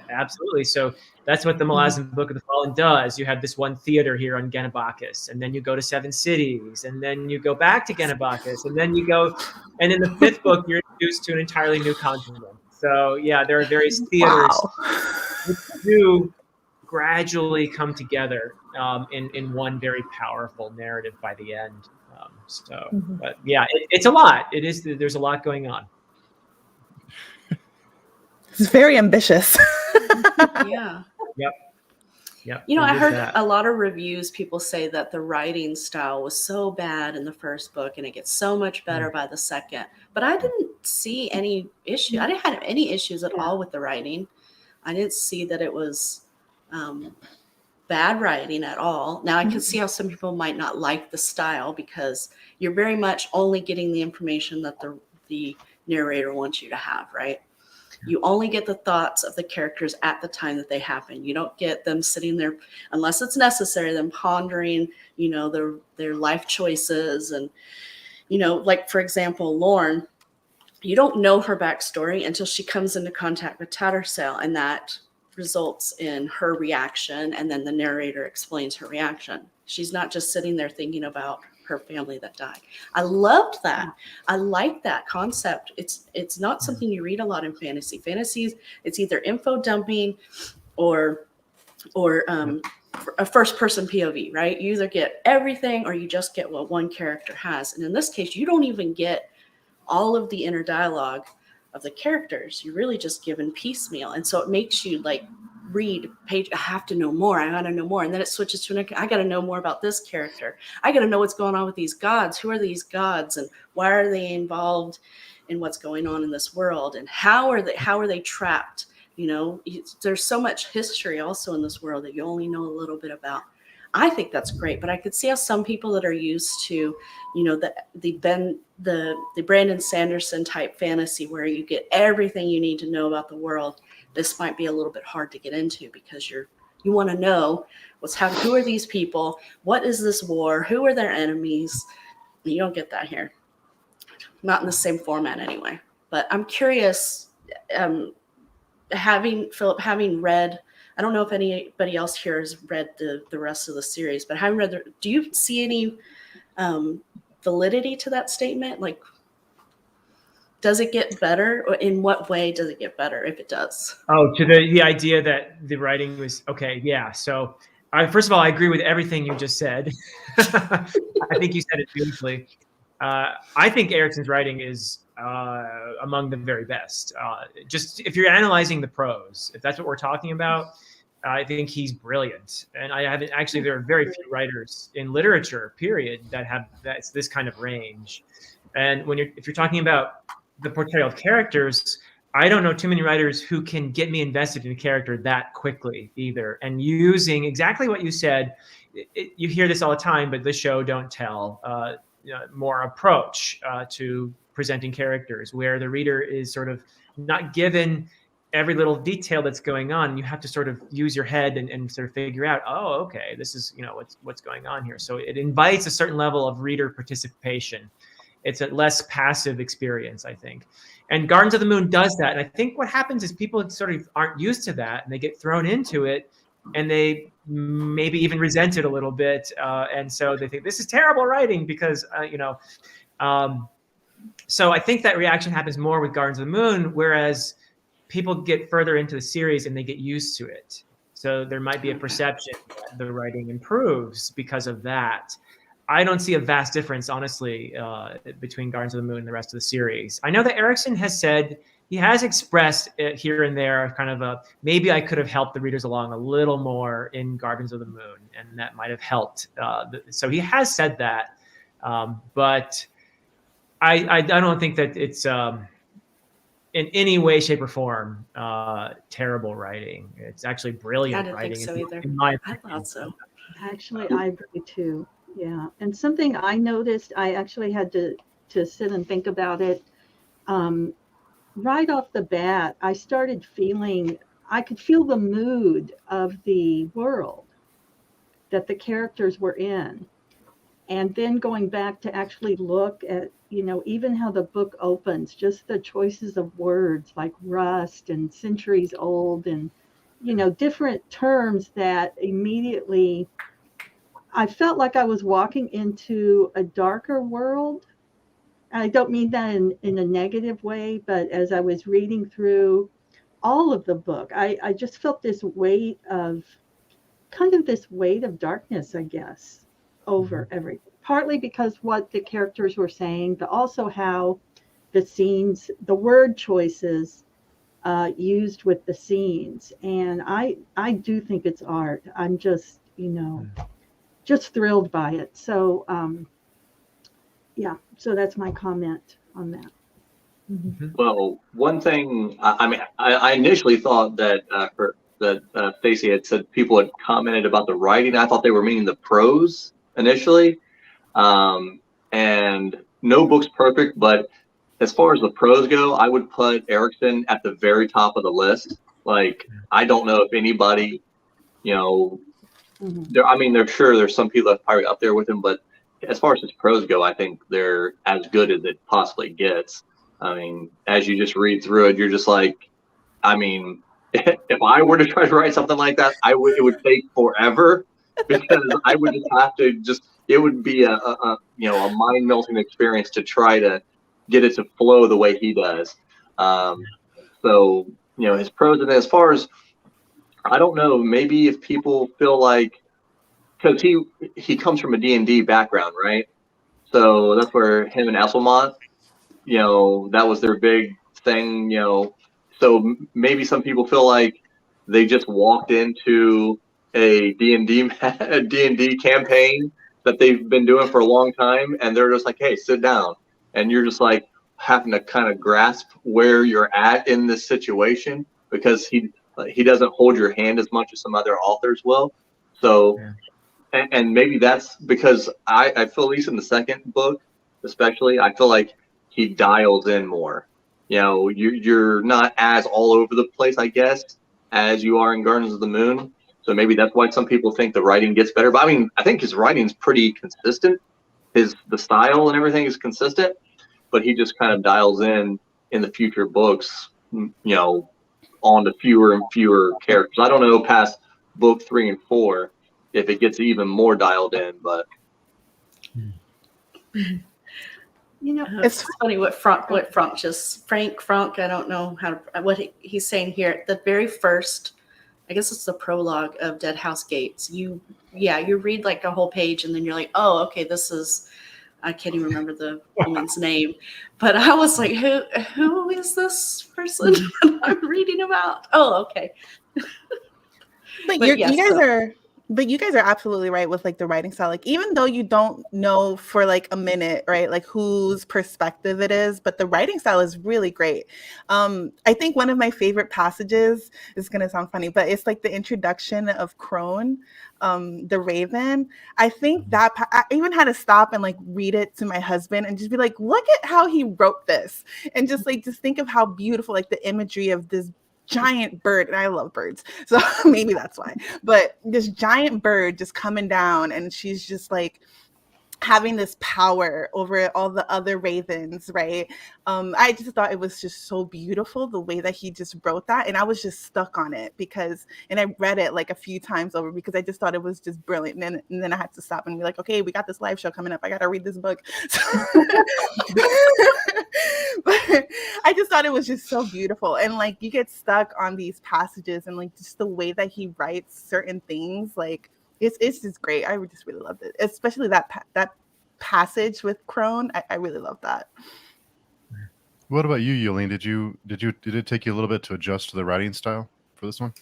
E: absolutely. So that's what the Malazan Book of the Fallen does. You have this one theater here on Genebakis, and then you go to 7 cities, and then you go back to Genebakis, and then you go, and in the 5th book, you're introduced to an entirely new continent. So yeah, there are various theaters which do gradually come together in one very powerful narrative by the end. But yeah, it's a lot. It is. There's a lot going on.
C: It's very ambitious.
G: Yeah.
E: Yep.
G: I heard a lot of reviews, people say that the writing style was so bad in the first book and it gets so much better by the second. But I didn't see any issue. I didn't have any issues at all with the writing. I didn't see that it was bad writing at all. Now I can see how some people might not like the style, because you're very much only getting the information that the narrator wants you to have, right? You only get the thoughts of the characters at the time that they happen. You don't get them sitting there, unless it's necessary, them pondering, their life choices. And, like, for example, Lorne, you don't know her backstory until she comes into contact with Tattersall, and that results in her reaction, and then the narrator explains her reaction. She's not just sitting there thinking about her family that died. I loved that. I like that concept. It's not something you read a lot in fantasy. Fantasies, it's either info dumping or a first person POV, right? You either get everything or you just get what one character has. And in this case, you don't even get all of the inner dialogue of the characters. You're really just given piecemeal. And so it makes you like read page, I have to know more. I gotta know more. And then it switches to I gotta know more about this character. I gotta know what's going on with these gods. Who are these gods and why are they involved in what's going on in this world? And how are they trapped? You know, there's so much history also in this world that you only know a little bit about. I think that's great, but I could see how some people that are used to, you know, the Brandon Sanderson type fantasy where you get everything you need to know about the world, this might be a little bit hard to get into because you want to know what's happening. Who are these people? What is this war? Who are their enemies? You don't get that here. Not in the same format anyway. But I'm curious, having read, I don't know if anybody else here has read the rest of the series, but having read, do you see any validity to that statement? Like, does it get better? Or in what way does it get better if it does?
E: Oh, to the idea that the writing was okay. Yeah. So first of all, I agree with everything you just said. I think you said it beautifully. I think Erickson's writing is among the very best. Just if you're analyzing the prose, if that's what we're talking about, I think he's brilliant. And there are very few writers in literature, period, that's this kind of range. And if you're talking about the portrayal of characters, I don't know too many writers who can get me invested in a character that quickly either. And using exactly what you said, you hear this all the time, but the show don't tell. More approach to presenting characters where the reader is sort of not given every little detail that's going on. You have to sort of use your head and sort of figure out, oh, okay, this is, what's going on here. So it invites a certain level of reader participation. It's a less passive experience, I think. And Gardens of the Moon does that. And I think what happens is people sort of aren't used to that and they get thrown into it and they maybe even resent it a little bit. And so they think this is terrible writing because, so I think that reaction happens more with Gardens of the Moon, whereas people get further into the series and they get used to it. So there might be a perception that the writing improves because of that. I don't see a vast difference, honestly, between Gardens of the Moon and the rest of the series. I know that Erickson has said, he has expressed it here and there, kind of maybe I could have helped the readers along a little more in Gardens of the Moon, and that might have helped. So he has said that, but I don't think that it's in any way, shape, or form terrible writing. It's actually brilliant writing.
G: I didn't think so either.
E: In my opinion.
G: I thought so.
B: Actually, I agree too. Yeah. And something I noticed, I actually had to sit and think about it. Right off the bat, I started I could feel the mood of the world that the characters were in. And then going back to actually look at, even how the book opens, just the choices of words like rust and centuries old and, different terms that immediately I felt like I was walking into a darker world. I don't mean that in a negative way, but as I was reading through all of the book, I just felt this weight of darkness, I guess, over everything. Partly because what the characters were saying, but also how the scenes, the word choices used with the scenes. And I do think it's art. I'm just, just thrilled by it. So, so that's my comment on that.
F: Mm-hmm.
D: Well, one thing, I initially thought that Stacey had said people had commented about the writing. I thought they were meaning the prose initially. And no book's perfect, but as far as the prose go, I would put Erickson at the very top of the list. Like, I don't know if anybody, they're sure there's some people that's probably up there with him, but as far as his prose go, I think they're as good as it possibly gets. I mean, as you just read through it, you're just like, I mean, if I were to try to write something like that, it would take forever because I would just have to it would be a mind melting experience to try to get it to flow the way he does. So, his prose, and as far as, I don't know, maybe if people feel like, because he comes from a D&D background, right? So that's where him and Enslavement, that was their big thing, so maybe some people feel like they just walked into a D&D a D&D campaign that they've been doing for a long time, and they're just like, hey, sit down, and you're just like having to kind of grasp where you're at in this situation, because he doesn't hold your hand as much as some other authors will. So and maybe that's because I feel, at least in the second book especially, I feel like he dials in more. You're not as all over the place, I guess, as you are in Gardens of the Moon. So maybe that's why some people think the writing gets better. But I mean, I think his writing's pretty consistent. The style and everything is consistent, but he just kind of dials in the future books, on to fewer and fewer characters. I don't know past book 3 and 4 if it gets even more dialed in, but
G: It's funny what Frank I don't know what he's saying here. The very first, I guess it's the prologue of Dead House Gates. You read like a whole page and then you're like, oh, okay, this is, I can't even remember the woman's name, but I was like, who is this person I'm reading about? Oh, okay.
C: But you guys are absolutely right with like the writing style. Like, even though you don't know for like a minute, right, like whose perspective it is, but the writing style is really great. I think one of my favorite passages is gonna sound funny, but it's like the introduction of Crone, the Raven. I think that I even had to stop and like read it to my husband and just be like, look at how he wrote this, and just think of how beautiful, like the imagery of this giant bird, and I love birds, so maybe that's why, but this giant bird just coming down, and she's just like having this power over all the other ravens, right? I just thought it was just so beautiful the way that he just wrote that, and I was just stuck on it and I read it like a few times over because I just thought it was just brilliant. And then I had to stop and be like, okay, we got this live show coming up, I gotta read this book. But I just thought it was just so beautiful, and like you get stuck on these passages and like just the way that he writes certain things, like it's just great. I just really loved it, especially that passage with Crone. I really love that.
A: What about you, Yulene? Did it take you a little bit to adjust to the writing style for this one?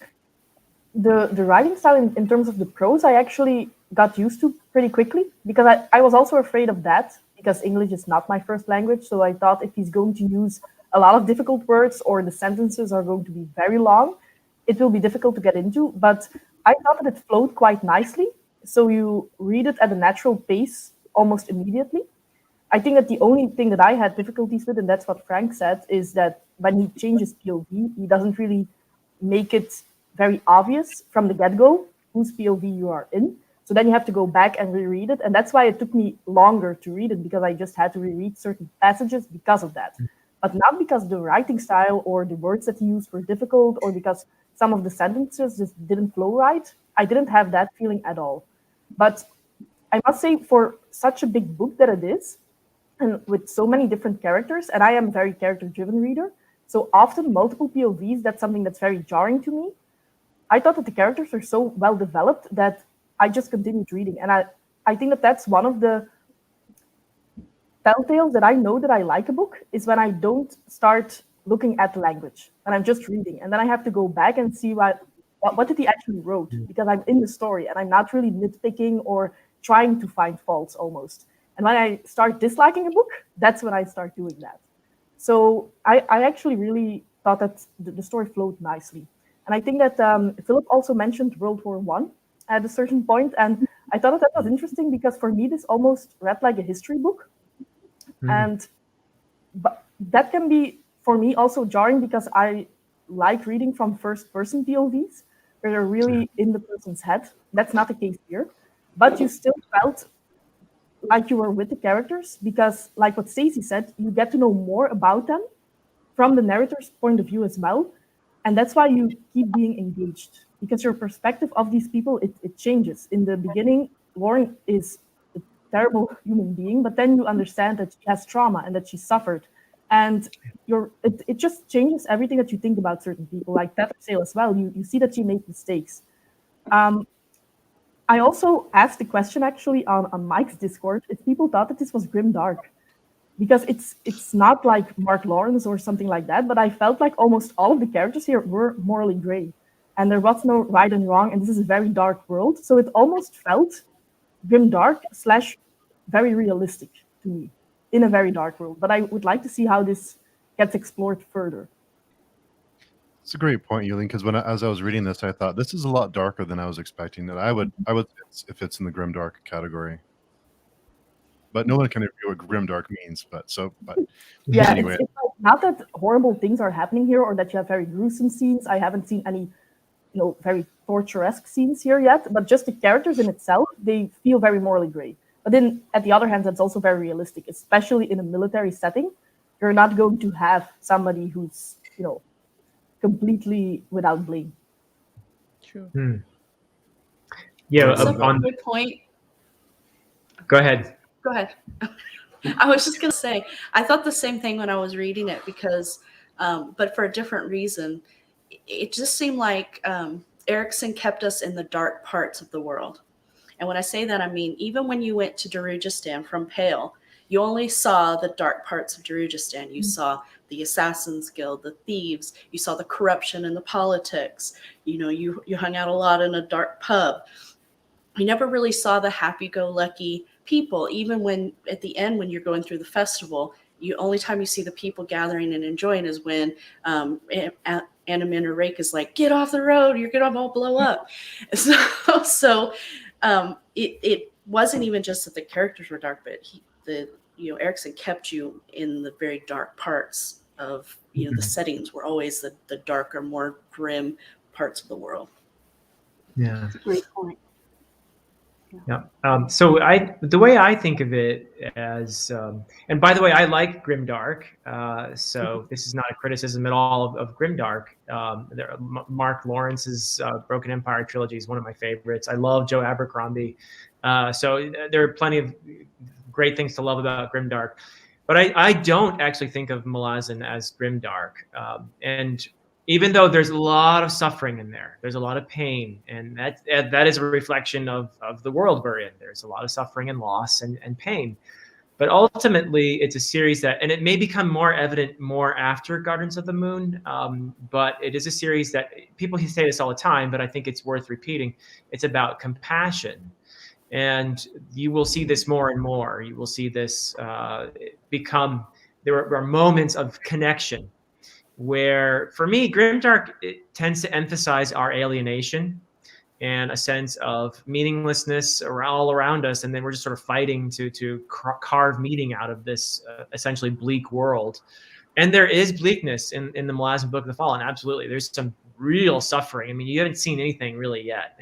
F: The writing style in terms of the prose, I actually got used to pretty quickly, because I was also afraid of that, because English is not my first language. So I thought if he's going to use a lot of difficult words or the sentences are going to be very long, it will be difficult to get into. But I thought that it flowed quite nicely. So you read it at a natural pace almost immediately. I think that the only thing that I had difficulties with, and that's what Frank said, is that when he changes POV, he doesn't really make it very obvious from the get-go whose POV you are in. So then you have to go back and reread it. And that's why it took me longer to read it, because I just had to reread certain passages because of that. But not because the writing style or the words that he used were difficult, or because some of the sentences just didn't flow right. I didn't have that feeling at all. But I must say, for such a big book that it is, and with so many different characters, and I am a very character-driven reader, so often multiple POVs, that's something that's very jarring to me. I thought that the characters are so well developed that I just continued reading. And I think that that's one of the telltales that I know that I like a book, is when I don't start looking at the language and I'm just reading, and then I have to go back and see what did he actually wrote, because I'm in the story and I'm not really nitpicking or trying to find faults almost. And when I start disliking a book, that's when I start doing that. So I actually really thought that the story flowed nicely. And I think that Philip also mentioned World War I at a certain point, and I thought that was interesting, because for me this almost read like a history book. But that can be for me also jarring, because I like reading from first-person POVs, where they're really in the person's head. That's not the case here, but you still felt like you were with the characters, because like what Stacey said, you get to know more about them from the narrator's point of view as well. And that's why you keep being engaged, because your perspective of these people, it changes. In the beginning, Lauren is a terrible human being, but then you understand that she has trauma and that she suffered. And it just changes everything that you think about certain people, like Tether Sale as well. You see that she made mistakes. I also asked the question actually on Mike's Discord if people thought that this was grim dark, because it's not like Mark Lawrence or something like that, but I felt like almost all of the characters here were morally gray, and there was no right and wrong, and this is a very dark world, so it almost felt grim dark / very realistic to me in a very dark world. But I would like to see how this gets explored further.
A: It's a great point, Yulin, because as I was reading this, I thought this is a lot darker than I was expecting. That I would if it's in the grim dark category. But no one can review what grim dark means. But
F: yeah,
A: anyway,
F: it's like, not that horrible things are happening here or that you have very gruesome scenes. I haven't seen any, very torturesque scenes here yet. But just the characters in itself, they feel very morally gray. But then, at the other hand, that's also very realistic, especially in a military setting. You're not going to have somebody who's, completely without blame.
C: True.
E: Yeah,
G: That's a good point.
E: Go ahead.
G: Go ahead. I was just going to say, I thought the same thing when I was reading it because, but for a different reason. It just seemed like Erikson kept us in the dark parts of the world. And when I say that, I mean, even when you went to Darujistan from Pale, you only saw the dark parts of Darujistan. You saw the Assassins Guild, the thieves. You saw the corruption and the politics. You hung out a lot in a dark pub. You never really saw the happy-go-lucky people. Even when at the end, when you're going through the festival, only time you see the people gathering and enjoying is when Animin or Rake is like, "Get off the road! You're gonna all blow up." So it wasn't even just that the characters were dark, but Erikson kept you in the very dark parts of the settings were always the darker, more grim parts of the world.
E: Yeah,
B: That's a great point.
E: Yeah. So the way I think of it as, and by the way, I like grimdark. So this is not a criticism at all of grimdark. Mark Lawrence's Broken Empire trilogy is one of my favorites. I love Joe Abercrombie. So there are plenty of great things to love about grimdark. But I don't actually think of Malazan as grimdark. And even though there's a lot of suffering in there, there's a lot of pain, and that is a reflection of the world we're in. There's a lot of suffering and loss and pain. But ultimately, it's a series that, and it may become more evident more after Guardians of the Moon, but it is a series that people say this all the time, but I think it's worth repeating. It's about compassion. And you will see this more and more. You will see this become, there are moments of connection where, for me, grimdark tends to emphasize our alienation and a sense of meaninglessness all around us, and then we're just sort of fighting to carve meaning out of this essentially bleak world. And there is bleakness in the Malazan Book of the Fallen. Absolutely, there's some real suffering. I mean, you haven't seen anything really yet.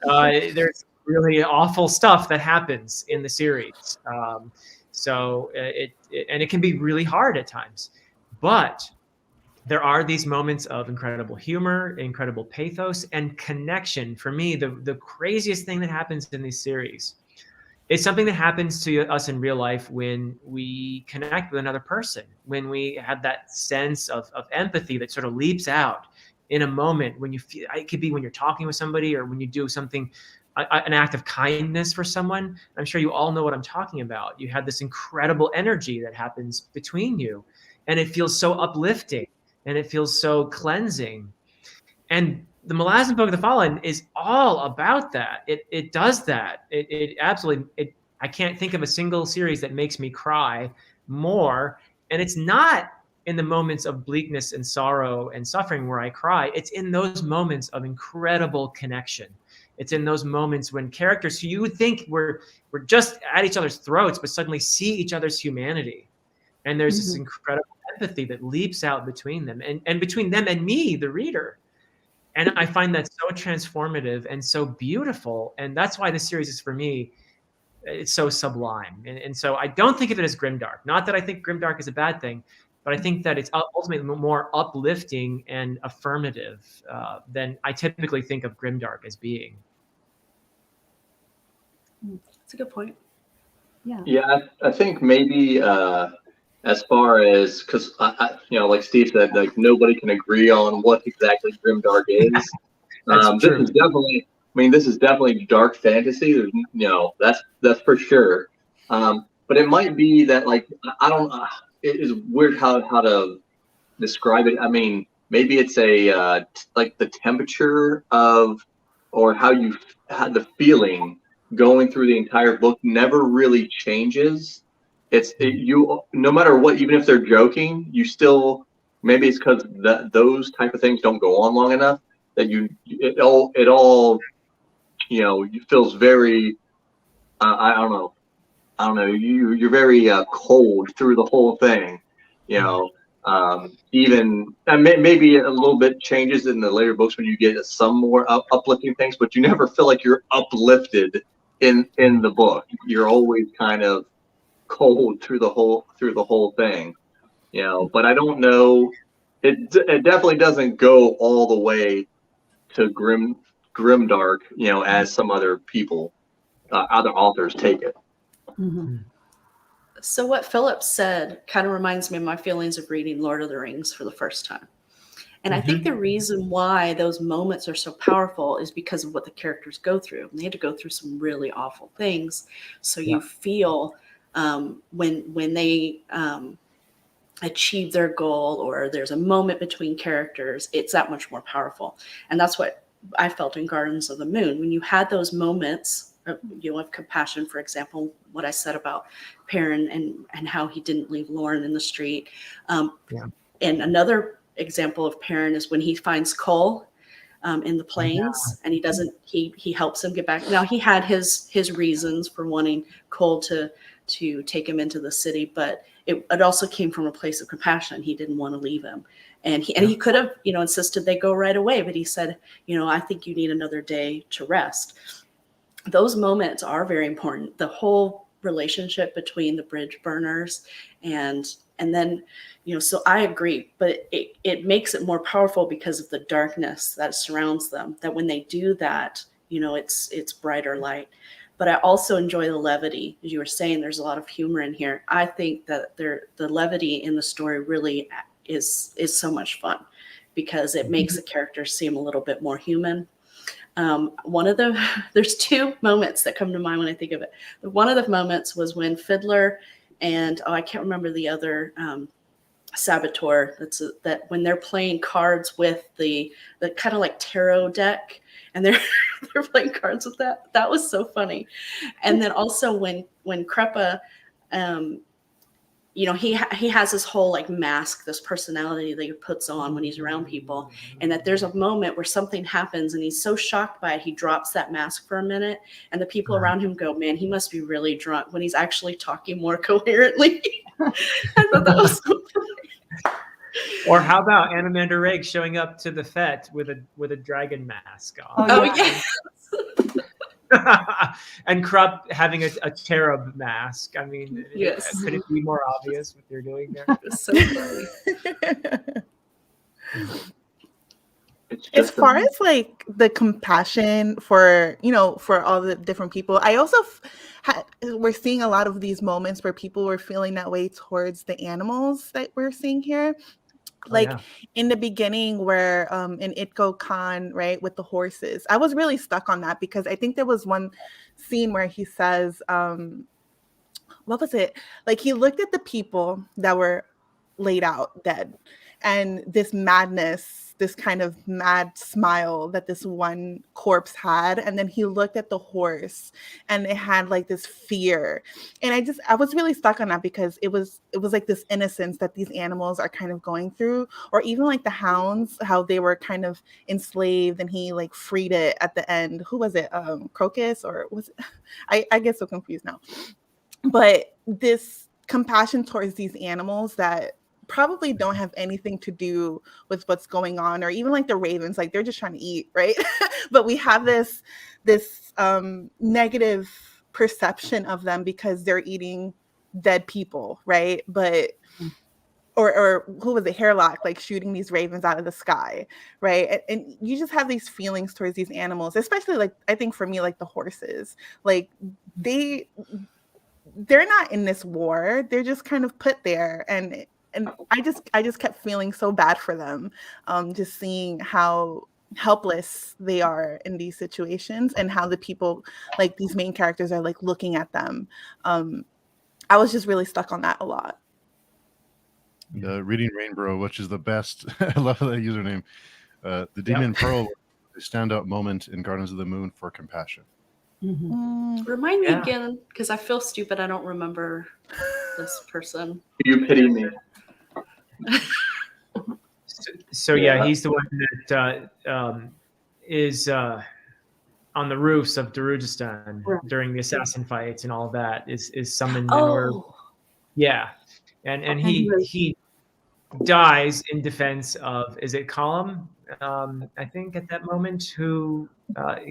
E: There's really awful stuff that happens in the series. So it can be really hard at times, but there are these moments of incredible humor, incredible pathos, and connection. For me, the craziest thing that happens in these series is something that happens to us in real life when we connect with another person, when we have that sense of empathy that sort of leaps out in a moment when you feel, it could be when you're talking with somebody or when you do something, an act of kindness for someone. I'm sure you all know what I'm talking about. You have this incredible energy that happens between you, and it feels so uplifting. And it feels so cleansing. And the Malazan Book of the Fallen is all about that. It does that. It absolutely, I can't think of a single series that makes me cry more. And it's not in the moments of bleakness and sorrow and suffering where I cry. It's in those moments of incredible connection. It's in those moments when characters who you would think were just at each other's throats, but suddenly see each other's humanity. And there's this incredible empathy that leaps out between them and between them and me, the reader. And I find that so transformative and so beautiful. And that's why this series is, for me, it's so sublime. And so I don't think of it as grimdark. Not that I think grimdark is a bad thing, but I think that it's ultimately more uplifting and affirmative than I typically think of grimdark as being.
G: That's a good point.
B: Yeah.
D: Yeah, I think maybe as far as because like Steve said, like nobody can agree on what exactly grimdark is.
E: That's
D: This
E: true.
D: is definitely, I mean, this is definitely dark fantasy. There's, that's for sure. But it might be that like I don't. It is weird how to describe it. I mean, maybe it's like the temperature of, or how you had the feeling going through the entire book never really changes. You no matter what, even if they're joking, you still, maybe it's because those type of things don't go on long enough that it all feels very I don't know, you're very cold through the whole thing, you know. Even and maybe a little bit changes in the later books when you get some more uplifting things, but you never feel like you're uplifted in the book. You're always kind of cold through the whole thing, you know. But I don't know. It definitely doesn't go all the way to grimdark, as some other people, other authors take it.
B: Mm-hmm.
G: So what Philip said kind of reminds me of my feelings of reading Lord of the Rings for the first time. And I think the reason why those moments are so powerful is because of what the characters go through. They had to go through some really awful things. So you feel when they achieve their goal, or there's a moment between characters, it's that much more powerful. And that's what I felt in Gardens of the Moon. When you had those moments of compassion, for example, what I said about Perrin and how he didn't leave Lauren in the street. And another example of Perrin is when he finds Cole in the plains, and he helps him get back. Now he had his reasons for wanting Cole to take him into the city, but it also came from a place of compassion. He didn't want to leave him. And he could have, insisted they go right away, but he said, I think you need another day to rest. Those moments are very important. The whole relationship between the bridge burners and then, so I agree, but it makes it more powerful because of the darkness that surrounds them, that when they do that, it's brighter light. But I also enjoy the levity. As you were saying, there's a lot of humor in here. I think that the levity in the story really is so much fun because it makes the characters seem a little bit more human. There's two moments that come to mind when I think of it. One of the moments was when Fiddler and I can't remember the other saboteur. That when they're playing cards with the kind of like tarot deck, and they're playing cards with that. That was so funny. And then also when Creppa, he has this whole like mask, this personality that he puts on when he's around people, and that there's a moment where something happens and he's so shocked by it, he drops that mask for a minute, and the people around him go, "Man, he must be really drunk," when he's actually talking more coherently. I thought that was so funny.
E: Or how about Animander Rake showing up to the fete with a dragon mask on?
G: Oh yeah.
E: And Krupp having a cherub mask. I mean,
G: yes.
E: Could it be more obvious what they're doing there?
G: It's so funny.
C: As far as like the compassion for all the different people, I also we're seeing a lot of these moments where people were feeling that way towards the animals that we're seeing here. Like in the beginning where in Itko Khan, right, with the horses, I was really stuck on that because I think there was one scene where he says, what was it? Like he looked at the people that were laid out dead, and this madness, this kind of mad smile that this one corpse had, and then he looked at the horse and it had like this fear, and I was really stuck on that because it was like this innocence that these animals are kind of going through, or even like the hounds, how they were kind of enslaved and he like freed it at the end. Who was it? Crocus, or was it? I get so confused now. But this compassion towards these animals that probably don't have anything to do with what's going on, or even like the ravens, like they're just trying to eat, right? But we have this negative perception of them because they're eating dead people, right? But or who was it, Hairlock, like shooting these ravens out of the sky, right? And you just have these feelings towards these animals, especially like I think for me, like the horses, like they're not in this war, they're just kind of put there, and I just kept feeling so bad for them, just seeing how helpless they are in these situations and how the people, like these main characters, are like looking at them. I was just really stuck on that a lot.
A: Reading Rainbow, which is the best. I love that username. The Demon Pearl, a standout moment in Gardens of the Moon for compassion.
G: Remind me again, because I feel stupid. I don't remember this person.
D: You pity me.
E: So yeah, he's the one that is on the roofs of Darujistan during the assassin fights and all of that. Is summoned in order. Yeah, and he dies in defense of, is it Column? I think at that moment, who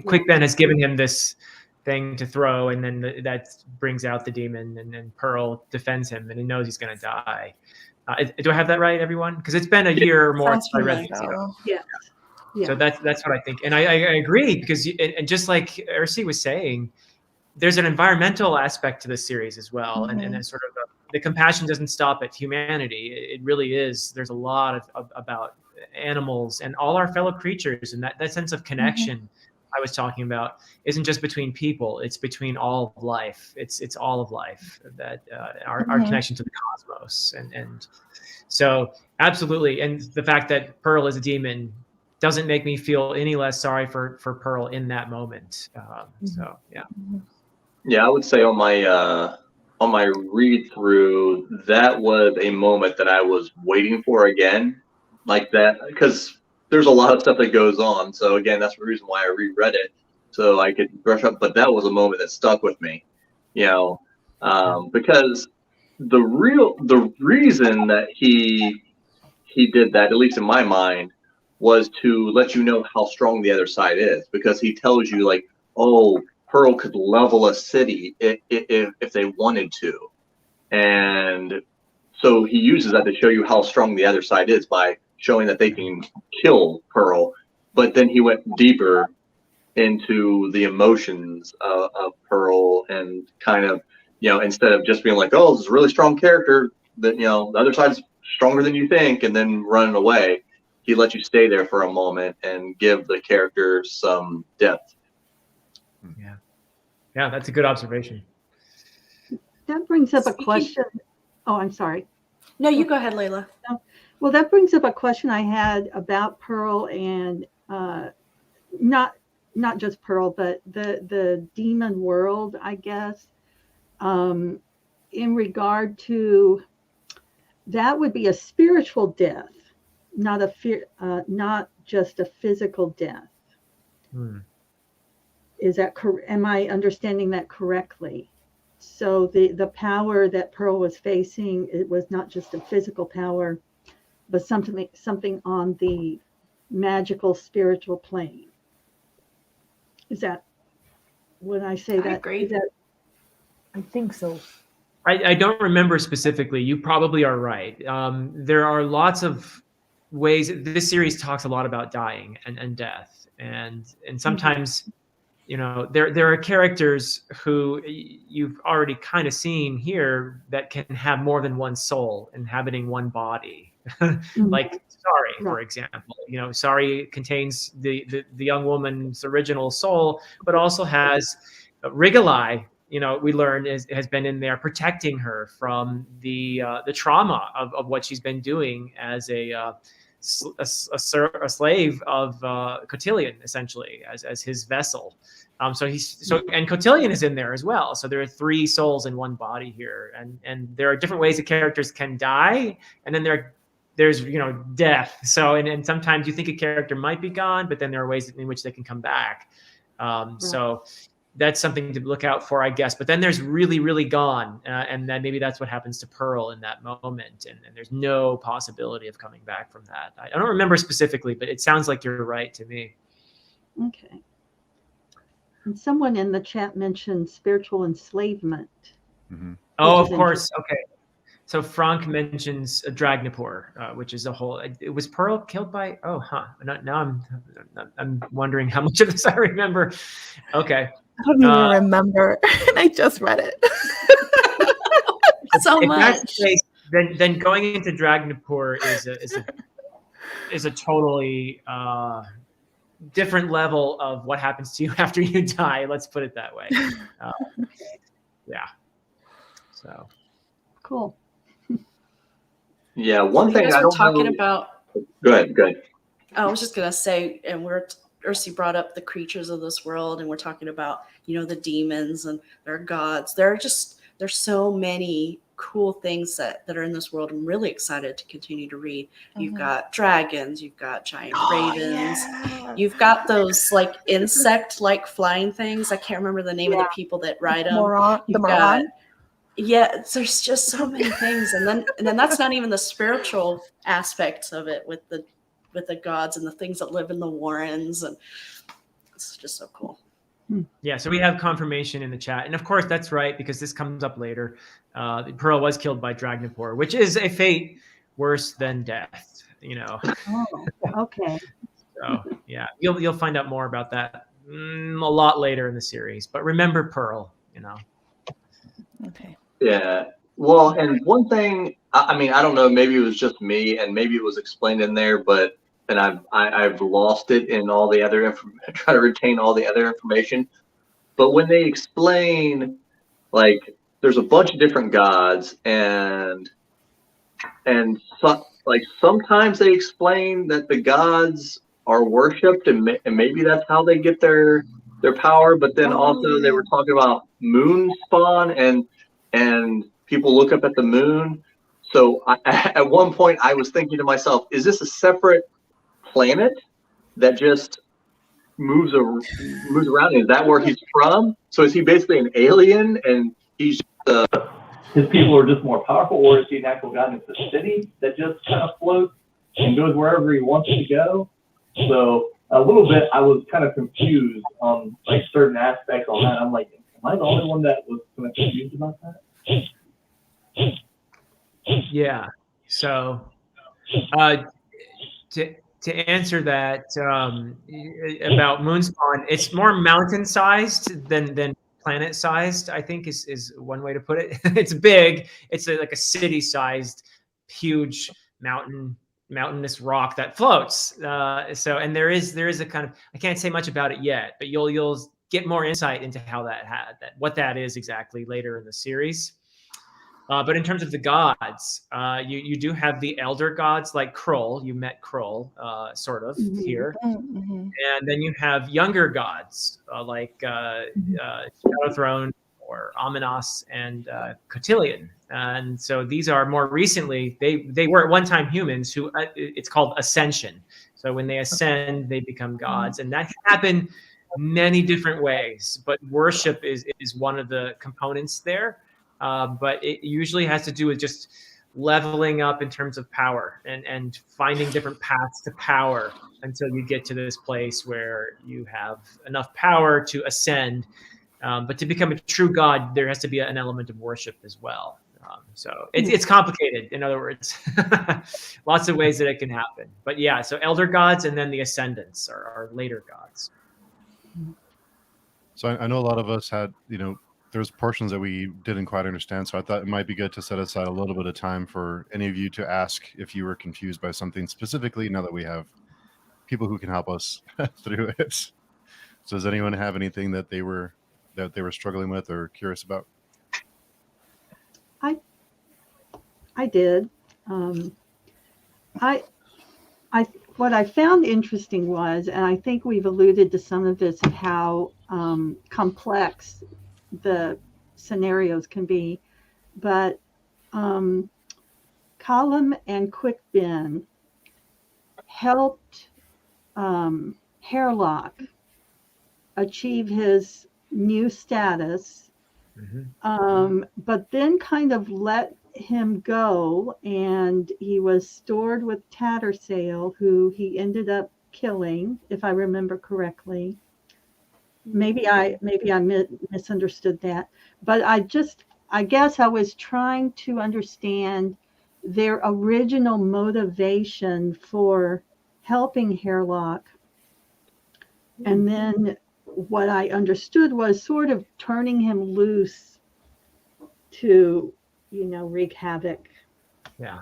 E: Quick Ben has given him this thing to throw, and then that brings out the demon, and then Pearl defends him, and he knows he's going to die. Do I have that right, everyone? Because it's been a year or more since I read these.
B: Yeah.
E: So that's what I think, and I agree, because and just like Ersi was saying, there's an environmental aspect to this series as well, and a sort of the compassion doesn't stop at humanity. It really is. There's a lot of about animals and all our fellow creatures, and that sense of connection I was talking about isn't just between people. It's between all of life. It's all of life, that our connection to the cosmos, and so absolutely. And the fact that Pearl is a demon doesn't make me feel any less sorry for Pearl in that moment. So yeah.
D: Yeah, I would say on my read through, that was a moment that I was waiting for again, like that, because there's a lot of stuff that goes on. So again, that's the reason why I reread it, so I could brush up. But that was a moment that stuck with me, because the reason that he did that, at least in my mind, was to let you know how strong the other side is, because he tells you like, oh, Pearl could level a city if they wanted to. And so he uses that to show you how strong the other side is by showing that they can kill Pearl. But then he went deeper into the emotions of Pearl, and kind of, instead of just being like, oh, this is a really strong character, that, the other side's stronger than you think, and then running away, he let you stay there for a moment and give the character some depth.
E: Yeah, that's a good observation.
B: That brings up a question. Oh, I'm sorry.
G: No, you go ahead, Layla.
B: Well, that brings up a question I had about Pearl, and not just Pearl, but the demon world, I guess. In regard to, that would be a spiritual death, not just a physical death. Is that correct? Am I understanding that correctly? So the power that Pearl was facing, it was not just a physical power, but something on the magical spiritual plane. Is that when I say that? I
G: agree.
F: I think so.
E: I don't remember specifically. You probably are right. There are lots of ways. This series talks a lot about dying and death, and sometimes, there are characters who you've already kind of seen here that can have more than one soul inhabiting one body. Like Sari, for example. Sari contains the young woman's original soul, but also has Rigalai. We learn has been in there protecting her from the trauma of what she's been doing as a slave of Cotillion, essentially, as his vessel. And Cotillion is in there as well. So there are three souls in one body here, and there are different ways that characters can die, and then there's death. So and sometimes you think a character might be gone, but then there are ways in which they can come back. So that's something to look out for, I guess. But then there's really, really gone, and then maybe that's what happens to Pearl in that moment, and there's no possibility of coming back from that. I don't remember specifically, but it sounds like you're right to me.
B: Okay. And someone in the chat mentioned spiritual enslavement.
A: Mhm.
E: Oh,
B: Which
E: of
B: is
E: course. Okay. So Frank mentions Dragnapur, which is a whole. It was Pearl killed by. Oh, huh. Now I'm wondering how much of this I remember. Okay.
C: I don't even
E: Uh,
C: remember. I just read it.
G: So
E: if that's
G: much.
E: the case, then going into Dragnapur is a totally different level of what happens to you after you die. Let's put it that way. Yeah. So
B: cool.
D: Yeah,
G: So
D: one
G: you
D: thing
G: guys
D: I
G: were
D: don't
G: talking
D: know.
G: about.
D: Go ahead. Go ahead.
G: I was just gonna say, and Ursi brought up the creatures of this world, and we're talking about the demons and their gods. There's so many cool things that are in this world. I'm really excited to continue to read. You've got dragons, you've got giant ravens, you've got those like insect like flying things. I can't remember the name of the people that ride them.
C: The
G: You've
C: Moran.
G: got yeah, there's just so many things, and then that's not even the spiritual aspects of it with the gods and the things that live in the warrens, and it's just so cool.
E: yeah, so we have confirmation in the chat, and of course that's right because this comes up later. Pearl was killed by Dragnapur, which is a fate worse than death.
B: Oh, okay.
E: So yeah, you'll find out more about that a lot later in the series. But remember Pearl.
C: Okay.
D: Yeah. Well, and one thing, I mean, I don't know, maybe it was just me and maybe it was explained in there, but then I've lost it in all the other try to retain all the other information. But when they explain, like, there's a bunch of different gods and like sometimes they explain that the gods are worshipped and maybe that's how they get their power. But then also they were talking about moon spawn and people look up at the moon. So at one point I was thinking to myself, is this a separate planet that just moves around? Is that where he's from? So is he basically an alien and he's just his people are just more powerful, or is he an actual god in the city that just kind of floats and goes wherever he wants to go? So a little bit, I was kind of confused on like certain aspects on that. I'm like, am I the only one that was kind of confused about that?
E: Yeah. So to answer that about Moonspawn, it's more mountain-sized than planet-sized, I think is one way to put it. It's big. It's like a city-sized, huge mountainous rock that floats. And there is a kind of, I can't say much about it yet, but you'll get more insight into how what that is exactly later in the series. But in terms of the gods, you do have the elder gods like Carroll. You met Carroll, sort of here, and then you have younger gods like Shadow Throne or Aminos and Cotillion. And so these are more recently. They were at one time humans who it's called ascension. So when they ascend, they become gods, and that can happen many different ways. But worship is one of the components there. But it usually has to do with just leveling up in terms of power and finding different paths to power until you get to this place where you have enough power to ascend. But to become a true god, there has to be an element of worship as well. So it's complicated. In other words, lots of ways that it can happen. But yeah, so elder gods and then the ascendants are later gods.
A: So I know a lot of us had, there's portions that we didn't quite understand. So I thought it might be good to set aside a little bit of time for any of you to ask if you were confused by something specifically, now that we have people who can help us through it. So does anyone have anything that they were struggling with or curious about?
B: I did. What I found interesting was, and I think we've alluded to some of this, of how complex the scenarios can be, but Column and Quickbin helped Hairlock achieve his new status, but then kind of let him go, and he was stored with Tattersail, who he ended up killing, if I remember correctly. maybe I misunderstood that, but I guess I was trying to understand their original motivation for helping Hairlock, and then what I understood was sort of turning him loose to, wreak havoc.
E: Yeah.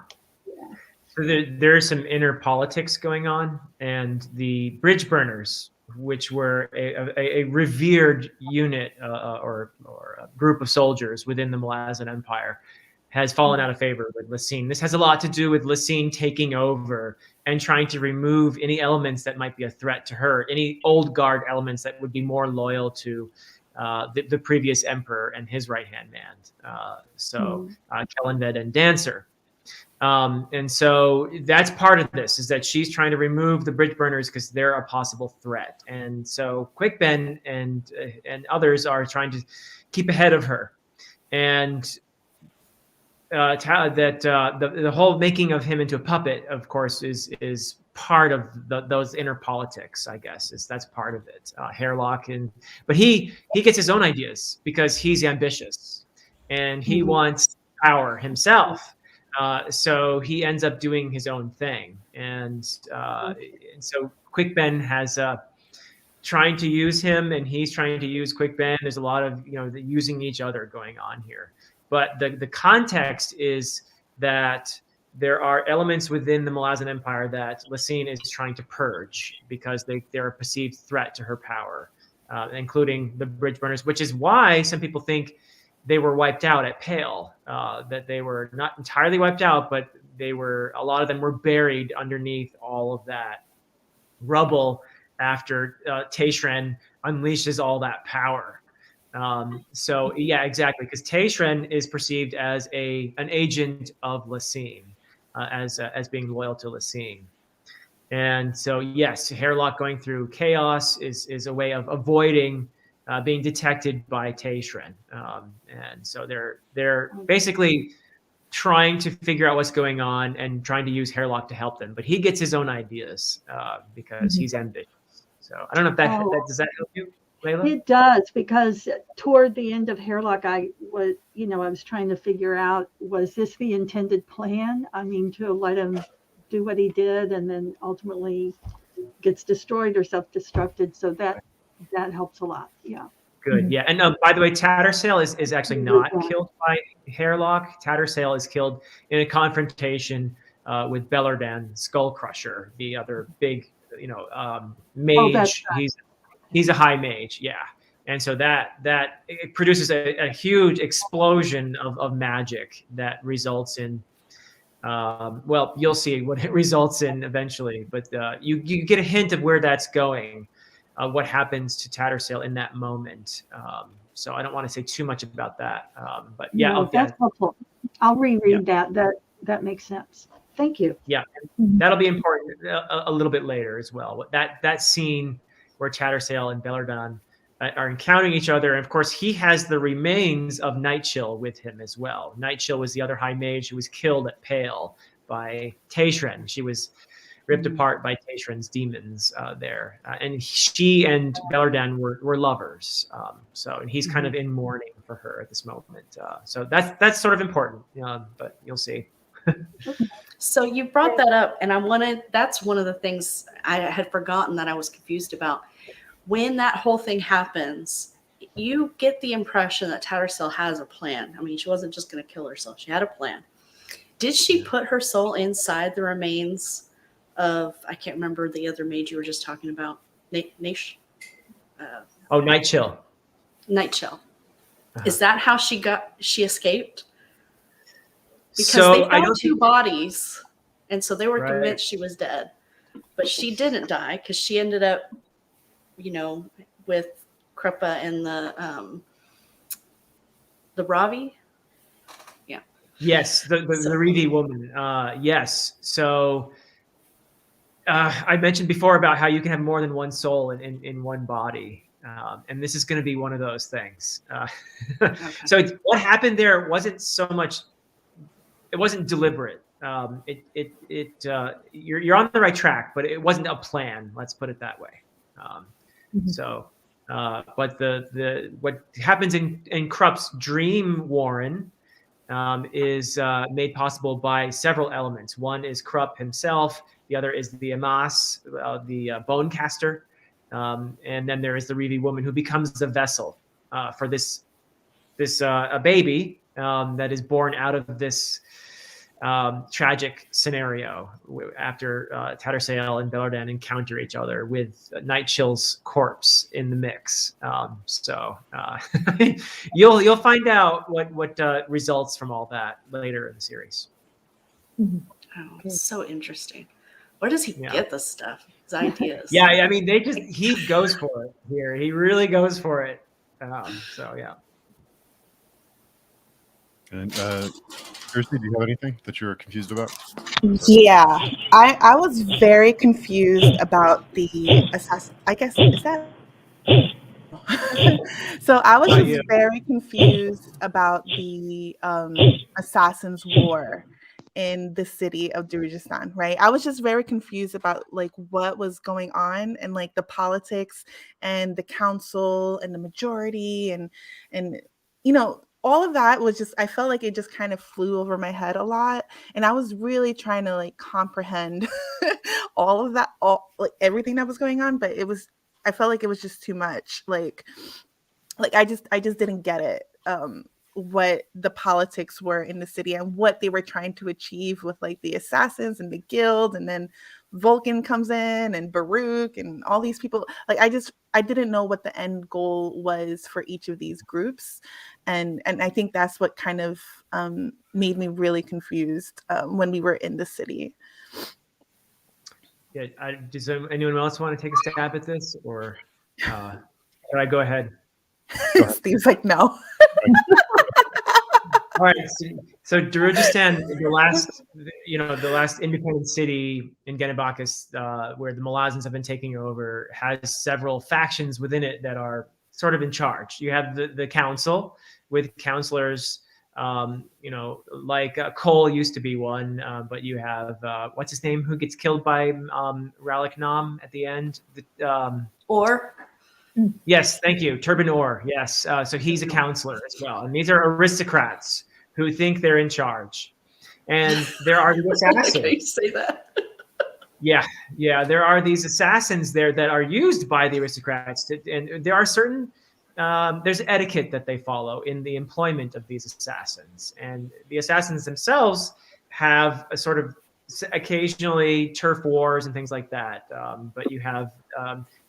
E: So there's some inner politics going on, and the bridge burners, which were a revered unit or a group of soldiers within the Malazan Empire, has fallen out of favor with Lassine. This has a lot to do with Lassine taking over and trying to remove any elements that might be a threat to her, any old guard elements that would be more loyal to the previous emperor and his right-hand man. Kellenved and Dancer. And so that's part of this, is that she's trying to remove the bridge burners because they're a possible threat. And so Quickben and others are trying to keep ahead of her. And the whole making of him into a puppet, of course, is part of those inner politics, I guess. That's part of it. Hairlock, but he gets his own ideas because he's ambitious and he wants power himself. So he ends up doing his own thing, and so Quickben has trying to use him, and he's trying to use Quickben. There's a lot of using each other going on here. But the context is that there are elements within the Malazan Empire that Lassine is trying to purge because they're a perceived threat to her power, including the bridge burners, which is why some people think they were wiped out at Pale, that they were not entirely wiped out, but a lot of them were buried underneath all of that rubble after Taishren unleashes all that power. So yeah, exactly, because Taishren is perceived as an agent of Lassine, as being loyal to Lassine. And so yes, Hairlock going through chaos is a way of avoiding being detected by Taishren. And so they're basically trying to figure out what's going on and trying to use Hairlock to help them. But he gets his own ideas because he's ambitious. So I don't know if that does that help you, Layla?
B: It does, because toward the end of Hairlock, I was trying to figure out, was this the intended plan? I mean, to let him do what he did and then ultimately gets destroyed or self-destructed. So that helps a lot. Yeah.
E: Good. Yeah. And by the way, Tattersail is actually not killed by Hairlock. Tattersail is killed in a confrontation with Bellardan, Skull Crusher, the other big, mage. Right. He's a high mage. Yeah. And so that it produces a huge explosion of magic that results in, well, you'll see what it results in eventually, but you get a hint of where that's going. What happens to Tattersail in that moment. So I don't want to say too much about that. But yeah,
B: no, that's helpful. I'll reread that. That makes sense. Thank you.
E: Yeah, that'll be important a little bit later as well. That scene where Tattersail and Bellardan are encountering each other, and of course he has the remains of Nightchill with him as well. Nightchill was the other high mage who was killed at Pale by Taishren. She was ripped apart by Taishren's demons there. And she and Bellardan were lovers. And he's kind of in mourning for her at this moment. So that's sort of important, but you'll see.
G: So you brought that up, and that's one of the things I had forgotten that I was confused about. When that whole thing happens, you get the impression that Tattersail has a plan. I mean, she wasn't just going to kill herself. She had a plan. Did she put her soul inside the remains of, I can't remember the other mage you were just talking about, Nightchill.
E: Nightchill.
G: Is that how she escaped? Because they found two bodies, and so they were convinced she was dead. But she didn't die because she ended up, with Krepa and the Ravi. Yeah.
E: Yes, the Reedy woman. Yes. So I mentioned before about how you can have more than one soul in one body. And this is going to be one of those things. Okay. So what happened there wasn't so much, it wasn't deliberate. You're on the right track, but it wasn't a plan. Let's put it that way. So But the what happens in Krupp's dream warren is made possible by several elements. One is Krupp himself. The other is the Amas, the bone caster. And then there is the Reeve woman who becomes the vessel for this a baby that is born out of this tragic scenario after Tattersail and Bellardan encounter each other with Nightchill's corpse in the mix. So you'll find out what results from all that later in the series.
F: Mhm.
G: Oh, it's so interesting. Where does he get this stuff? His ideas.
E: Yeah, I mean, he goes for it here. He really goes for it. So yeah.
A: And Kirsty, do you have anything that you're confused about?
C: Yeah, I was very confused about the assassin. I guess is that. So I was just very confused about the Assassin's War in the city of Darujistan, right? I was just very confused about like what was going on and like the politics and the council and the majority and you know all of that was just I felt like it just kind of flew over my head a lot, and I was really trying to like comprehend all of that, all like everything that was going on, but I felt like it was just too much. Like I just didn't get it. What the politics were in the city and what they were trying to achieve with like the assassins and the guild, and then Vulcan comes in and Baruch and all these people. Like I didn't know what the end goal was for each of these groups, and I think that's what kind of made me really confused when we were in the city.
E: Yeah, does anyone else want to take a stab at this, or should I go ahead?
C: Steve's like, no.
E: All right. So Darujistan, the last independent city in Genebakis, where the Malazans have been taking over, has several factions within it that are sort of in charge. You have the council with counselors, like Cole used to be one, but you have what's his name who gets killed by Ralik Nam at the end.
G: Or
E: yes, thank you, Turban Orr. Yes, so he's a counselor as well, and these are aristocrats who think they're in charge. And there are the assassins.
G: Can you say that?
E: Yeah, there are these assassins there that are used by the aristocrats, and there are certain there's etiquette that they follow in the employment of these assassins, and the assassins themselves have a sort of occasionally turf wars and things like that. But you have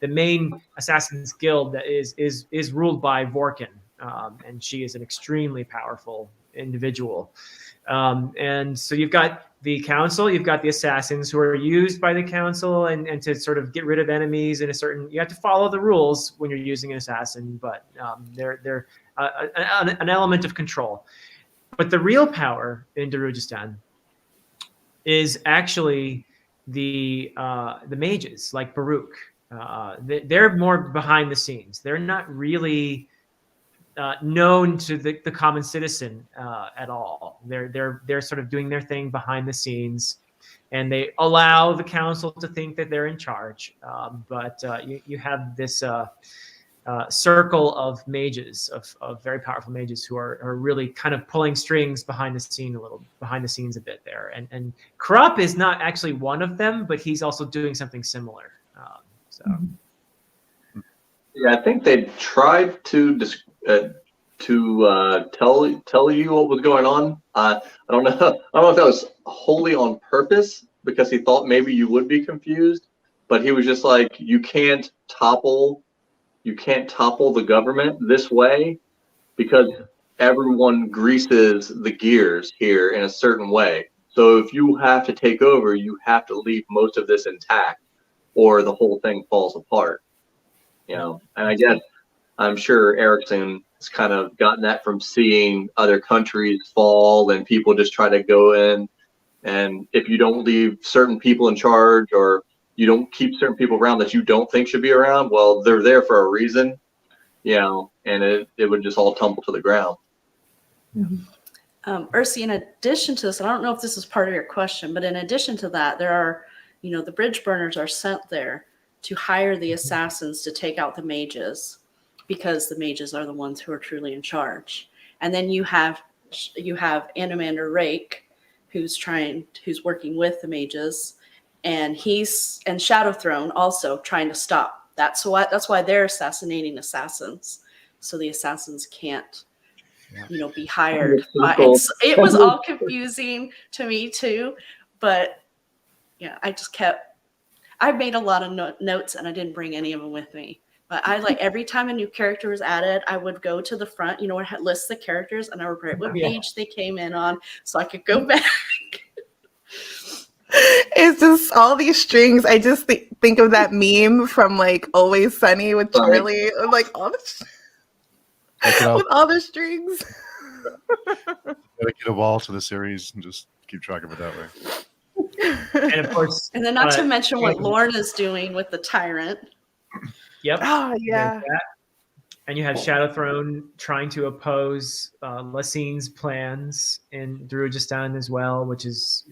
E: the main assassins guild that is ruled by Vorkin, and she is an extremely powerful individual. And so you've got the council, you've got the assassins who are used by the council and to sort of get rid of enemies in a certain, you have to follow the rules when you're using an assassin, but they're an element of control. But the real power in Darujistan is actually the mages like Baruch. They're more behind the scenes. They're not really known to the common citizen at all. They're sort of doing their thing behind the scenes, and they allow the council to think that they're in charge. But you have this circle of mages, of very powerful mages who are really kind of pulling strings behind the scenes a bit there. And Krupp is not actually one of them, but he's also doing something similar.
D: Yeah, I think they tried to tell you what was going on. I don't know. I don't know if that was wholly on purpose because he thought maybe you would be confused, but he was just like, you can't topple the government this way because everyone greases the gears here in a certain way. So if you have to take over, you have to leave most of this intact, or the whole thing falls apart. And I guess I'm sure Erickson has kind of gotten that from seeing other countries fall and people just try to go in. And if you don't leave certain people in charge, or you don't keep certain people around that you don't think should be around, well, they're there for a reason, and it would just all tumble to the ground.
G: Ursi, in addition to this, I don't know if this is part of your question, but in addition to that, there are, the bridge burners are sent there to hire the assassins to take out the mages. because the mages are the ones who are truly in charge. And then you have Animander Rake, who's working with the mages, and Shadow Throne also trying to stop. That's why they're assassinating assassins, so the assassins can't, be hired. It was all confusing to me too, but yeah, I made a lot of notes and I didn't bring any of them with me. But I every time a new character was added, I would go to the front, where it lists the characters, and I would write what page they came in on so I could go back.
C: It's just all these strings. I just think of that meme from Always Sunny with Charlie, all with all the strings.
A: Dedicate a wall to the series and just keep track of it that way.
E: And of course,
G: and then not to mention what Lorna's doing with the Tyrant.
E: Yep.
C: Oh yeah.
E: And you have Shadow Throne trying to oppose Lassine's plans in Druidistan as well, which is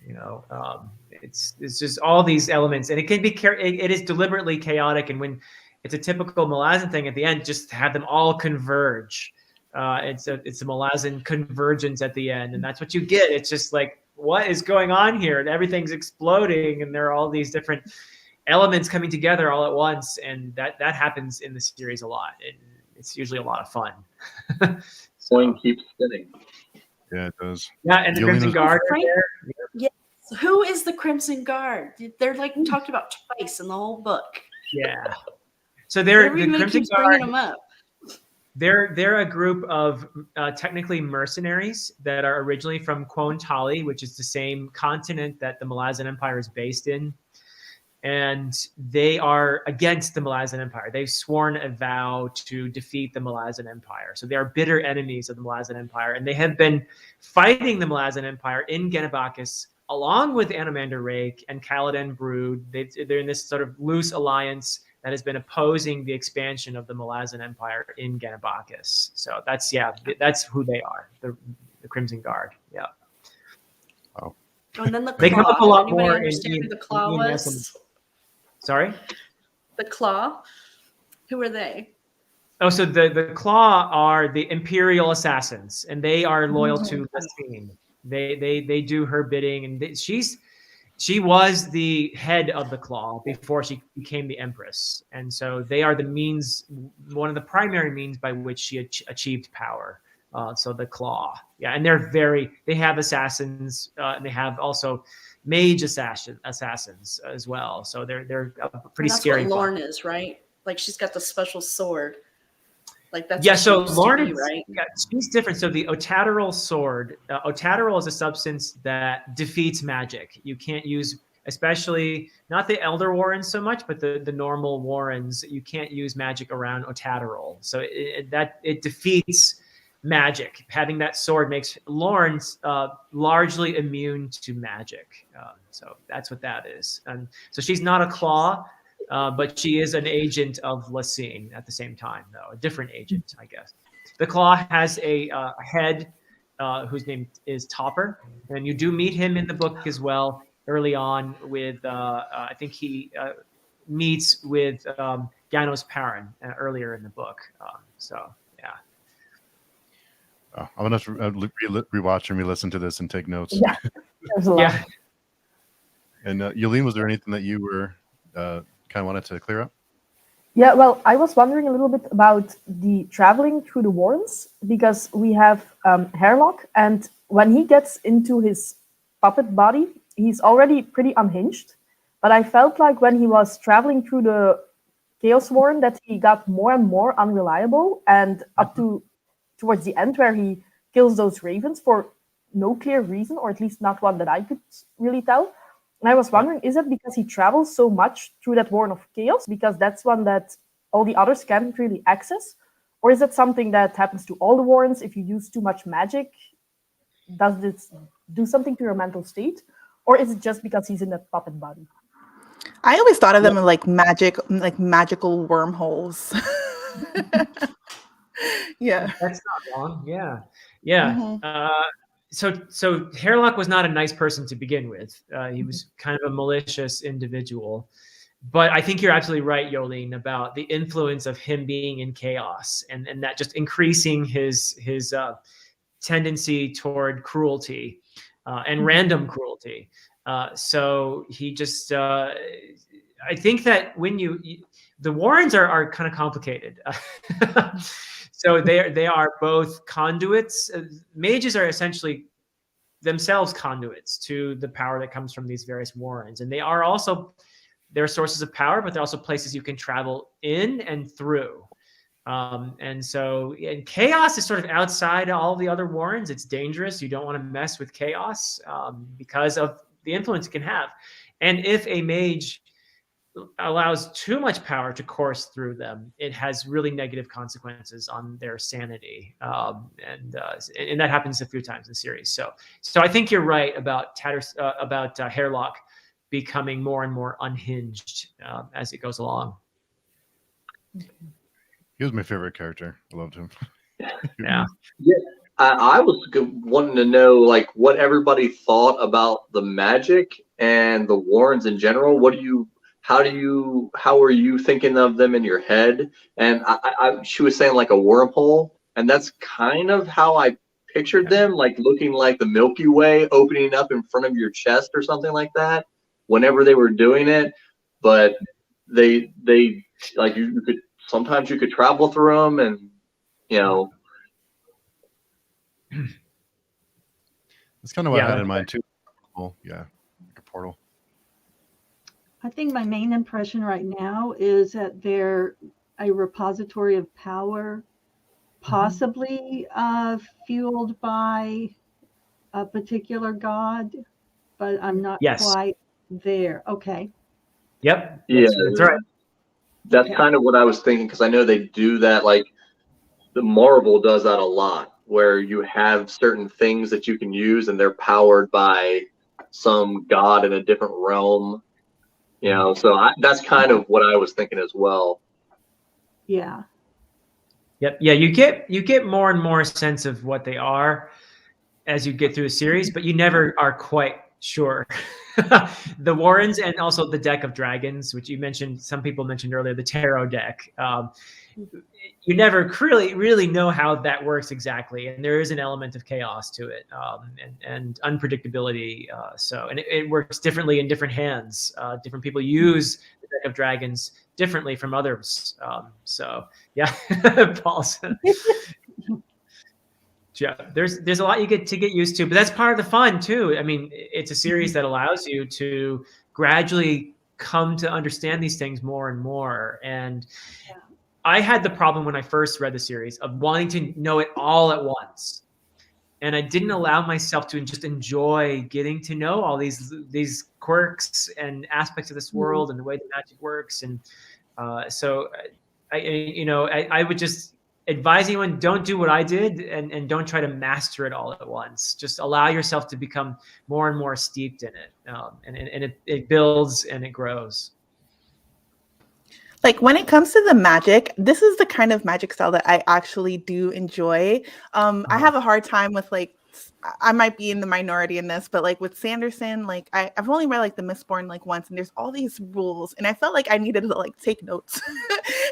E: it's just all these elements, and it can be it is deliberately chaotic. And when it's a typical Malazan thing at the end, just have them all converge. It's a Malazan convergence at the end, and that's what you get. It's just what is going on here, and everything's exploding, and there are all these different elements coming together all at once, and that happens in the series a lot. It's usually a lot of fun.
D: Coin keeps spinning.
A: Yeah, it does.
E: Yeah, and the Crimson Guard are there.
G: Yes. Who is the Crimson Guard? They're talked about twice in the whole book.
E: Yeah. So the Crimson Guard.
G: Them up.
E: They're a group of technically mercenaries that are originally from Quontali, which is the same continent that the Malazan Empire is based in. And they are against the Malazan Empire. They've sworn a vow to defeat the Malazan Empire. So they are bitter enemies of the Malazan Empire. And they have been fighting the Malazan Empire in Genabakis along with Animander Rake and Kaladin Brood. They're in this sort of loose alliance that has been opposing the expansion of the Malazan Empire in Genabakis. So that's who they are, the Crimson Guard. Yeah.
A: Oh.
G: And then the Claw.
E: They come up a lot more
G: understand who the Claw was?
E: Sorry?
G: The Claw? Who are they?
E: Oh, so the Claw are the Imperial assassins, and they are loyal to Lassine. They do her bidding, and she was the head of the Claw before she became the Empress, and so they are one of the primary means by which she achieved power. So the Claw, yeah, and they have assassins, and they have also mage assassins as well. So they're pretty scary.
G: That's what Lorne is, right? She's got the special sword. That's
E: so Lorne,
G: right?
E: Yeah, she's different. So the Otaterol sword, Otaterol is a substance that defeats magic. You can't use, especially not the Elder Warrens so much, but the normal Warrens. You can't use magic around Otaterol. So it defeats magic. Having that sword makes Lorne largely immune to magic. So that's what that is. And so she's not a Claw, but she is an agent of Lassine at the same time, though. A different agent, I guess. The Claw has a head whose name is Topper, and you do meet him in the book as well early on with, I think he meets with Ganos Perrin earlier in the book. So, yeah.
A: Oh, I'm going to have to rewatch and re-listen to this and take notes.
F: Yeah, there's a lot.
E: Yeah.
A: And Yulene, was there anything that you were kind of wanted to clear up?
F: Yeah, well, I was wondering a little bit about the traveling through the Warrens, because we have Hairlock, and when he gets into his puppet body, he's already pretty unhinged. But I felt like when he was traveling through the Chaos Warren that he got more and more unreliable, and up to towards the end where he kills those ravens for no clear reason, or at least not one that I could really tell. And I was wondering, is it because he travels so much through that Warren of Chaos, because that's one that all the others can't really access? Or is it something that happens to all the Warrens? If you use too much magic, does this do something to your mental state? Or is it just because he's in that puppet body?
C: I always thought of them as magical wormholes. Yeah.
E: That's not wrong. Yeah. Yeah.
C: Mm-hmm.
E: So Hairlock was not a nice person to begin with. He was kind of a malicious individual. But I think you're absolutely right, Yolene, about the influence of him being in chaos, and that just increasing his tendency toward cruelty and random cruelty. So he just, I think that when the Warrens are kind of complicated. So they are both conduits. Mages are essentially themselves conduits to the power that comes from these various Warrens, and they are also, they're sources of power, but they're also places you can travel in and through. And so chaos is sort of outside all the other Warrens. It's dangerous. You don't want to mess with chaos because of the influence it can have. And if a mage allows too much power to course through them, it has really negative consequences on their sanity. And that happens a few times in the series. So I think you're right about Hairlock becoming more and more unhinged as it goes along.
A: He was my favorite character. I loved him.
E: Yeah.
D: I was wanting to know like what everybody thought about the magic and the Warrens in general. How are you thinking of them in your head? And she was saying like a wormhole, and that's kind of how I pictured them, like looking like the Milky Way opening up in front of your chest or something like that whenever they were doing it. But they like you could sometimes you could travel through them, and you know.
A: That's kind of what I had in mind too. Yeah, like a portal.
B: I think my main impression right now is that they're a repository of power, possibly fueled by a particular god, but I'm not quite there. Okay.
E: Yep.
D: Yeah,
E: that's right.
D: That's kind of what I was thinking, because I know they do that. Like the Marvel does that a lot, where you have certain things that you can use, and they're powered by some god in a different realm. You know, so that's kind of what I was thinking as well.
B: Yeah.
E: Yep. Yeah, you get more and more sense of what they are as you get through a series, but you never are quite sure. The Warrens and also the deck of dragons, which you mentioned, some people mentioned earlier, the tarot deck. You never really know how that works exactly, and there is an element of chaos to it, and unpredictability. And it works differently in different hands. Different people use the deck of dragons differently from others. Yeah, Paulson. Yeah, there's a lot you get to get used to, but that's part of the fun too. I mean, it's a series that allows you to gradually come to understand these things more and more. And I had the problem when I first read the series of wanting to know it all at once. And I didn't allow myself to just enjoy getting to know all these quirks and aspects of this world and the way the magic works. And so I would just advise anyone, don't do what I did, and don't try to master it all at once. Just allow yourself to become more and more steeped in it. And it builds and it grows.
C: Like when it comes to the magic, this is the kind of magic style that I actually do enjoy. I have a hard time with like, I might be in the minority in this, but like with Sanderson, like I've only read like the Mistborn like once, and there's all these rules, and I felt like I needed to like take notes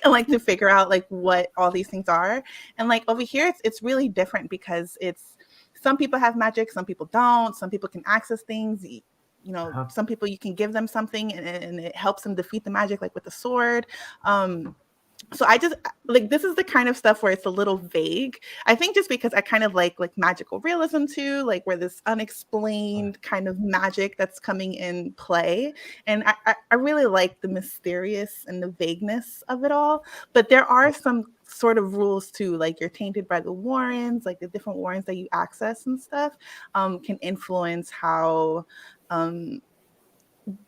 C: and like to figure out like what all these things are. And like over here, it's really different because it's some people have magic, some people don't, some people can access things. You know, some people you can give them something and it helps them defeat the magic, like with the sword. So I just like, this is the kind of stuff where it's a little vague. I think just because I kind of like magical realism too, like where this unexplained kind of magic that's coming in play. And I really like the mysterious and the vagueness of it all. But there are some sort of rules too, like you're tainted by the Warrens, like the different Warrens that you access and stuff can influence how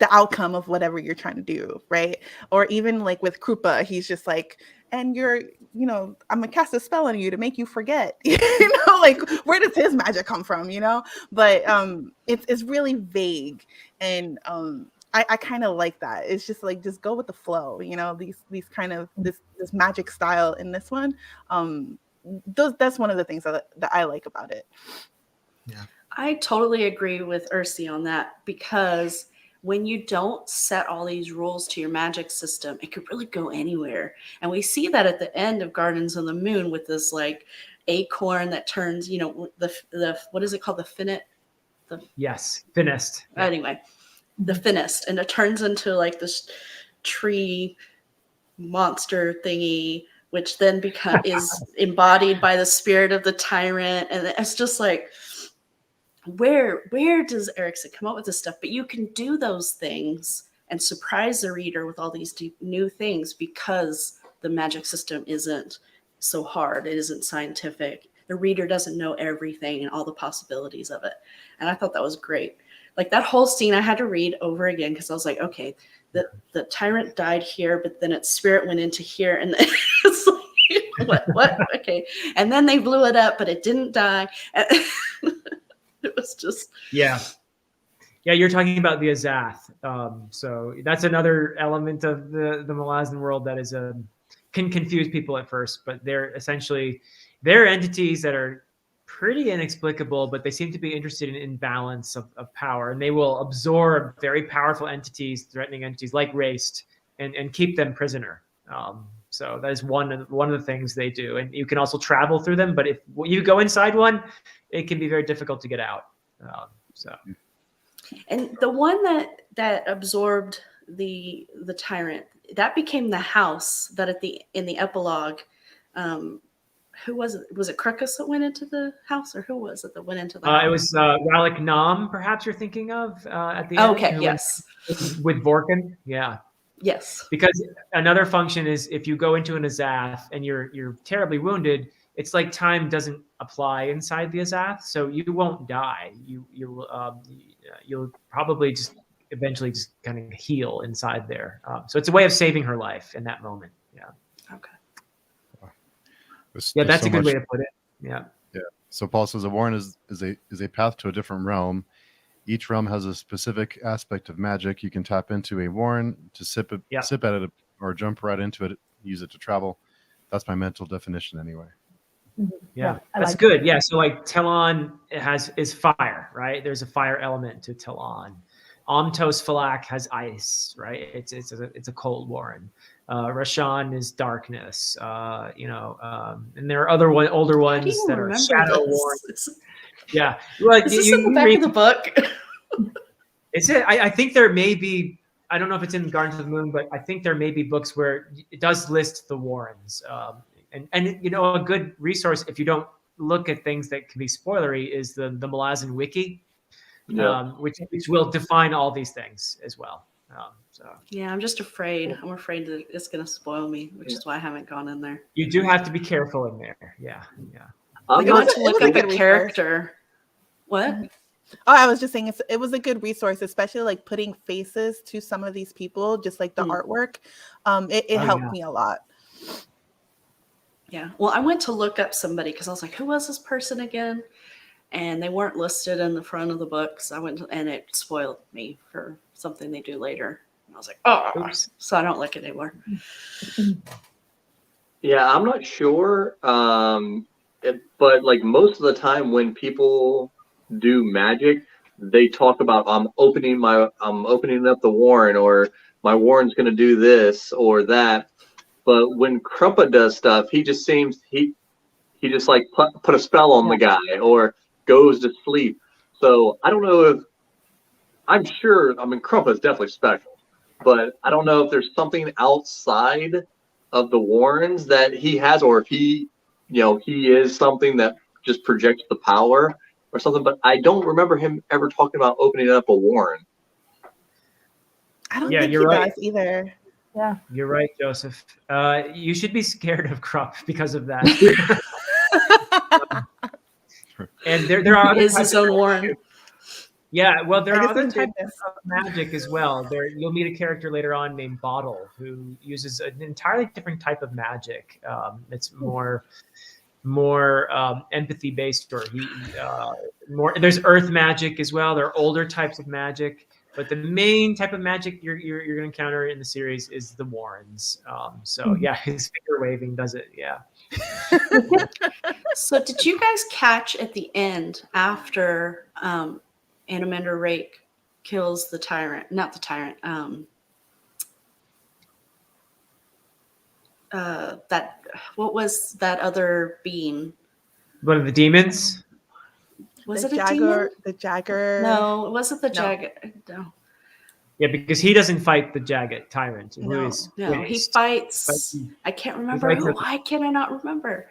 C: the outcome of whatever you're trying to do, right? Or even like with Krupa, he's just like, and I'm gonna cast a spell on you to make you forget, like where does his magic come from, But it's really vague, and I kind of like that. It's just like, just go with the flow, these kind of this magic style in this one. That's one of the things that I like about it.
G: Yeah. I totally agree with Ursi on that, because when you don't set all these rules to your magic system, it could really go anywhere. And we see that at the end of Gardens of the Moon with this like acorn that turns, you know, the what is it called? The finnet?
E: Yes, finest. Yeah.
G: Anyway, the finest. And it turns into like this tree monster thingy, which then is embodied by the spirit of the tyrant. And it's just like, where does Erickson come up with this stuff? But you can do those things and surprise the reader with all these new things because the magic system isn't so hard. It isn't scientific. The reader doesn't know everything and all the possibilities of it. And I thought that was great. Like that whole scene I had to read over again because I was like, okay, the tyrant died here, but then its spirit went into here. And then it's like, what? Okay. And then they blew it up, but it didn't die. It was just
E: yeah. You're talking about the Azath. So that's another element of the Malazan world that is can confuse people at first, but they're entities that are pretty inexplicable, but they seem to be interested in balance of power, and they will absorb very powerful entities, threatening entities like Raced, and keep them prisoner. So that is one of the things they do, and you can also travel through them. But if you go inside one, it can be very difficult to get out.
G: And the one that absorbed the tyrant, that became the house that in the epilogue. Who was it? Was it Crocus that went into the house, or who was it that went into the house?
E: It was Ralik Nam, perhaps you're thinking of at the end.
G: Okay, yes.
E: With Vorkin, yeah.
G: Yes. Because
E: another function is if you go into an Azath and you're terribly wounded, it's like time doesn't apply inside the Azath, so you won't die. You'll probably just eventually just kind of heal inside there. So it's a way of saving her life in that moment. Yeah.
G: Okay.
E: That's a good way to put it. Yeah.
A: Yeah. So Paul says a warren is a path to a different realm. Each realm has a specific aspect of magic. You can tap into a warren to sip at it, or jump right into it, use it to travel. That's my mental definition anyway.
F: Mm-hmm.
E: Yeah, that's good. Yeah, so like Telon is fire, right? There's a fire element to Telon. Omtos Falak has ice, right? It's a cold warren. Rashan is darkness. And there are other older ones that are shadow warrens. Yeah, well,
G: is this in the back of the book?
E: Is it? I think there may be. I don't know if it's in Gardens of the Moon, but I think there may be books where it does list the warrens. And a good resource if you don't look at things that can be spoilery is the Malazan wiki, which will define all these things as well.
G: Yeah, I'm just afraid. I'm afraid that it's going to spoil me, which is why I haven't gone in there.
E: You do have to be careful in there. Yeah.
G: I want to look up a character. What?
C: Oh, I was just saying it was a good resource, especially like putting faces to some of these people, just like the artwork. It helped me a lot.
G: Yeah. Well, I went to look up somebody because I was like, who was this person again? And they weren't listed in the front of the books. And it spoiled me for something they do later. And I was like, oh, oops. So I don't like it anymore.
D: Yeah, I'm not sure. But like most of the time when people do magic, they talk about I'm opening up the warren, or my warren's going to do this or that. But when Krumpa does stuff, he just seems he just like put a spell on the guy or goes to sleep. So I don't know if Krumpa is definitely special, but I don't know if there's something outside of the warrens that he has, or if he is something that just projects the power or something. But I don't remember him ever talking about opening up a warren.
C: I don't think he does either.
F: Yeah,
E: you're right, Joseph. You should be scared of Krupp because of that. And there are
G: is his own warren.
E: Yeah, well, there are other types of magic as well. You'll meet a character later on named Bottle who uses an entirely different type of magic. It's more empathy based, or more. There's earth magic as well. There are older types of magic. But the main type of magic you're going to encounter in the series is the warrens. His finger waving does it. Yeah.
G: So did you guys catch at the end after Animander Rake kills the tyrant, not the tyrant. That what was that other being?
E: One of the demons.
G: Was
C: the
G: it a
C: Jagger,
G: demon?
C: The Jagger.
G: No, it wasn't the
C: No.
G: Jagger. No,
E: Yeah, because he doesn't fight the Jagged Tyrant, who
G: no,
E: is
G: no. He
E: waste.
G: fights. I can't remember
E: fights
G: who.
E: a-
G: Why can I not remember?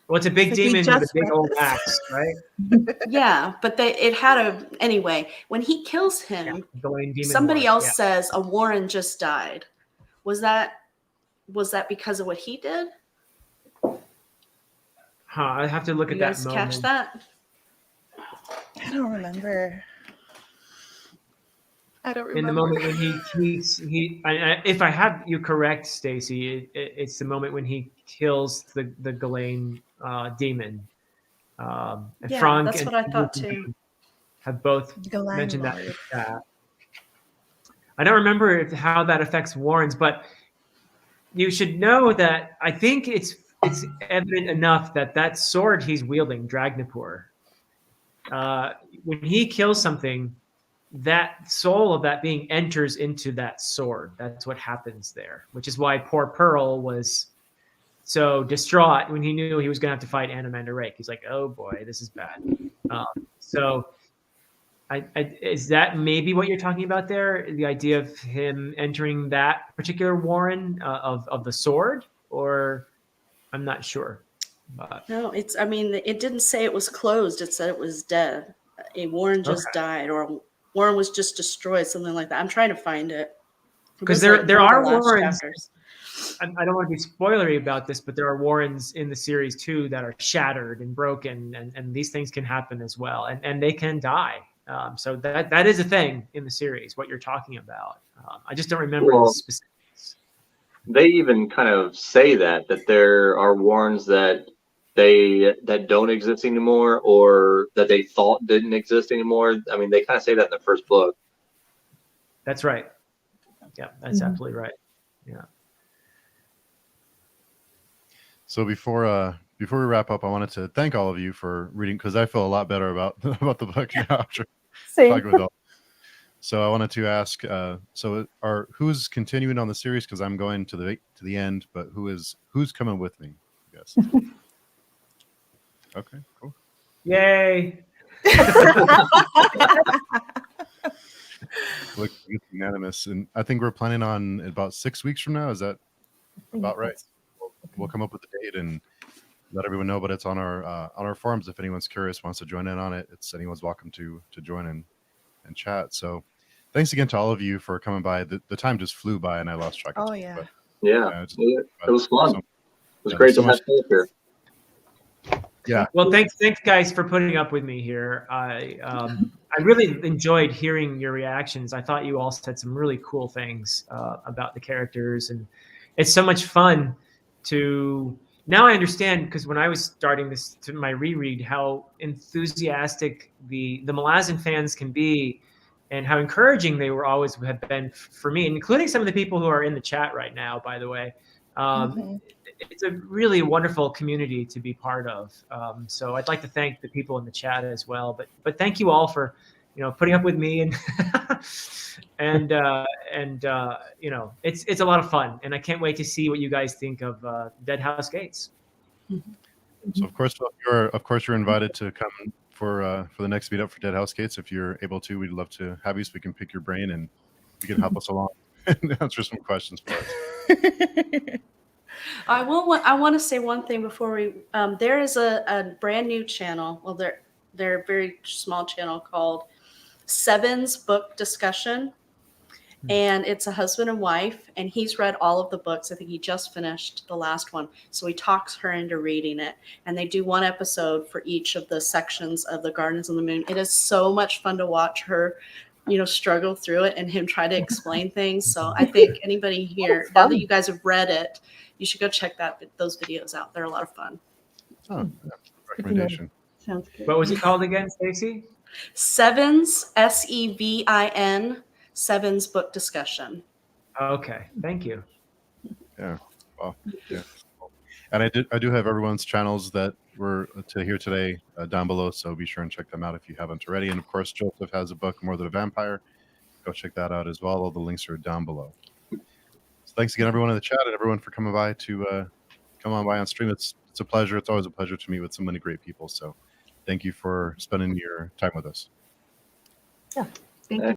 E: Well, it's a big
C: It's like we
E: demon with a
C: just
E: big
C: read
E: old
C: this.
E: axe, right?
G: Yeah, but it had a anyway. When he kills him,
E: Galen Demon
G: somebody
E: War,
G: else
E: yeah.
G: says a Warren just died. Was that because of what he did?
E: Huh, I have to look
G: You
E: at that
G: guys
E: moment.
G: catch that?
C: I don't remember.
E: In the moment when if I have you correct, Stacy, it's the moment when he kills the Galen demon. And
G: Yeah,
E: Frank
G: that's
E: and
G: what I thought too.
E: have both
C: The
E: mentioned that.
C: landlord.
E: I don't remember how that affects Warrens, but you should know that I think it's evident enough that that sword he's wielding, Dragnapur, when he kills something, that soul of that being enters into that sword. That's what happens there, which is why poor Pearl was so distraught when he knew he was going to have to fight Anamander Rake. He's like, oh boy, this is bad. So is that maybe what you're talking about there? The idea of him entering that particular warren of the sword? Or I'm not sure. But
G: No, I mean, it didn't say it was closed. It said it was dead. A Warren just died, or Warren was just destroyed, something like that. I'm trying to find it.
E: because there are warrens. I don't want to be spoilery about this, but there are warrens in the series too that are shattered and broken, and these things can happen as well, and they can die. So that is a thing in the series. What you're talking about, I just don't remember the specifics.
D: They even kind of say that there are warrens that don't exist anymore, or that they thought didn't exist anymore. I mean, they kind of say that in the first book.
E: That's right. Yeah, that's absolutely right. Yeah.
A: So before we wrap up, I wanted to thank all of you for reading, because I feel a lot better about the book now after talking with all. So I wanted to ask, who's continuing on the series? Because I'm going to the end, but who's coming with me? I guess. Okay, cool.
E: Yay!
A: Look, it's unanimous, and I think we're planning on about 6 weeks from now. Is that about right? We'll come up with a date and let everyone know. But it's on our forums. If anyone's curious, wants to join in on it, anyone's welcome to join in and chat. So, thanks again to all of you for coming by. The time just flew by, and I lost track of time.
C: Yeah.
D: But,
A: it
D: was fun. It was
A: yeah,
D: great
A: so
D: to have you here.
A: Yeah.
E: Well, thanks guys for putting up with me here. I really enjoyed hearing your reactions. I thought you all said some really cool things about the characters, and it's so much fun to. Now I understand, because when I was starting my reread, how enthusiastic the Malazan fans can be, and how encouraging they have been for me, including some of the people who are in the chat right now, by the way. It's a really wonderful community to be part of. So I'd like to thank the people in the chat as well. But thank you all for, putting up with me, and and it's a lot of fun, and I can't wait to see what you guys think of Dead House Gates.
A: So of course you're invited to come for the next meetup for Dead House Gates. If you're able to, we'd love to have you so we can pick your brain and you can help us along and answer some questions for us.
G: I want to say one thing before we. There is a brand new channel. Well, they're a very small channel called Sevin's Book Discussion, and it's a husband and wife, and he's read all of the books. I think he just finished the last one, so he talks her into reading it. And they do one episode for each of the sections of the Gardens of the Moon. It is so much fun to watch her, struggle through it and him try to explain things. So I think anybody here, now that you guys have read it, you should go check those videos out. They're a lot of fun.
A: Oh, yeah. Recommendation.
B: Sounds good.
E: What was it called again, Stacy?
G: Sevin's, Sevin, Sevin's Book Discussion.
E: Okay, thank you.
A: Yeah. Well, yeah. And I do have everyone's channels that were to hear today down below, so be sure and check them out if you haven't already. And of course, Joseph has a book, More Than a Vampire, go check that out as well. All the links are down below. So thanks again, everyone in the chat, and everyone for coming by to come on by on stream. It's a pleasure. It's always a pleasure to meet with so many great people. So thank you for spending your time with us.
F: Yeah.
B: Thank you.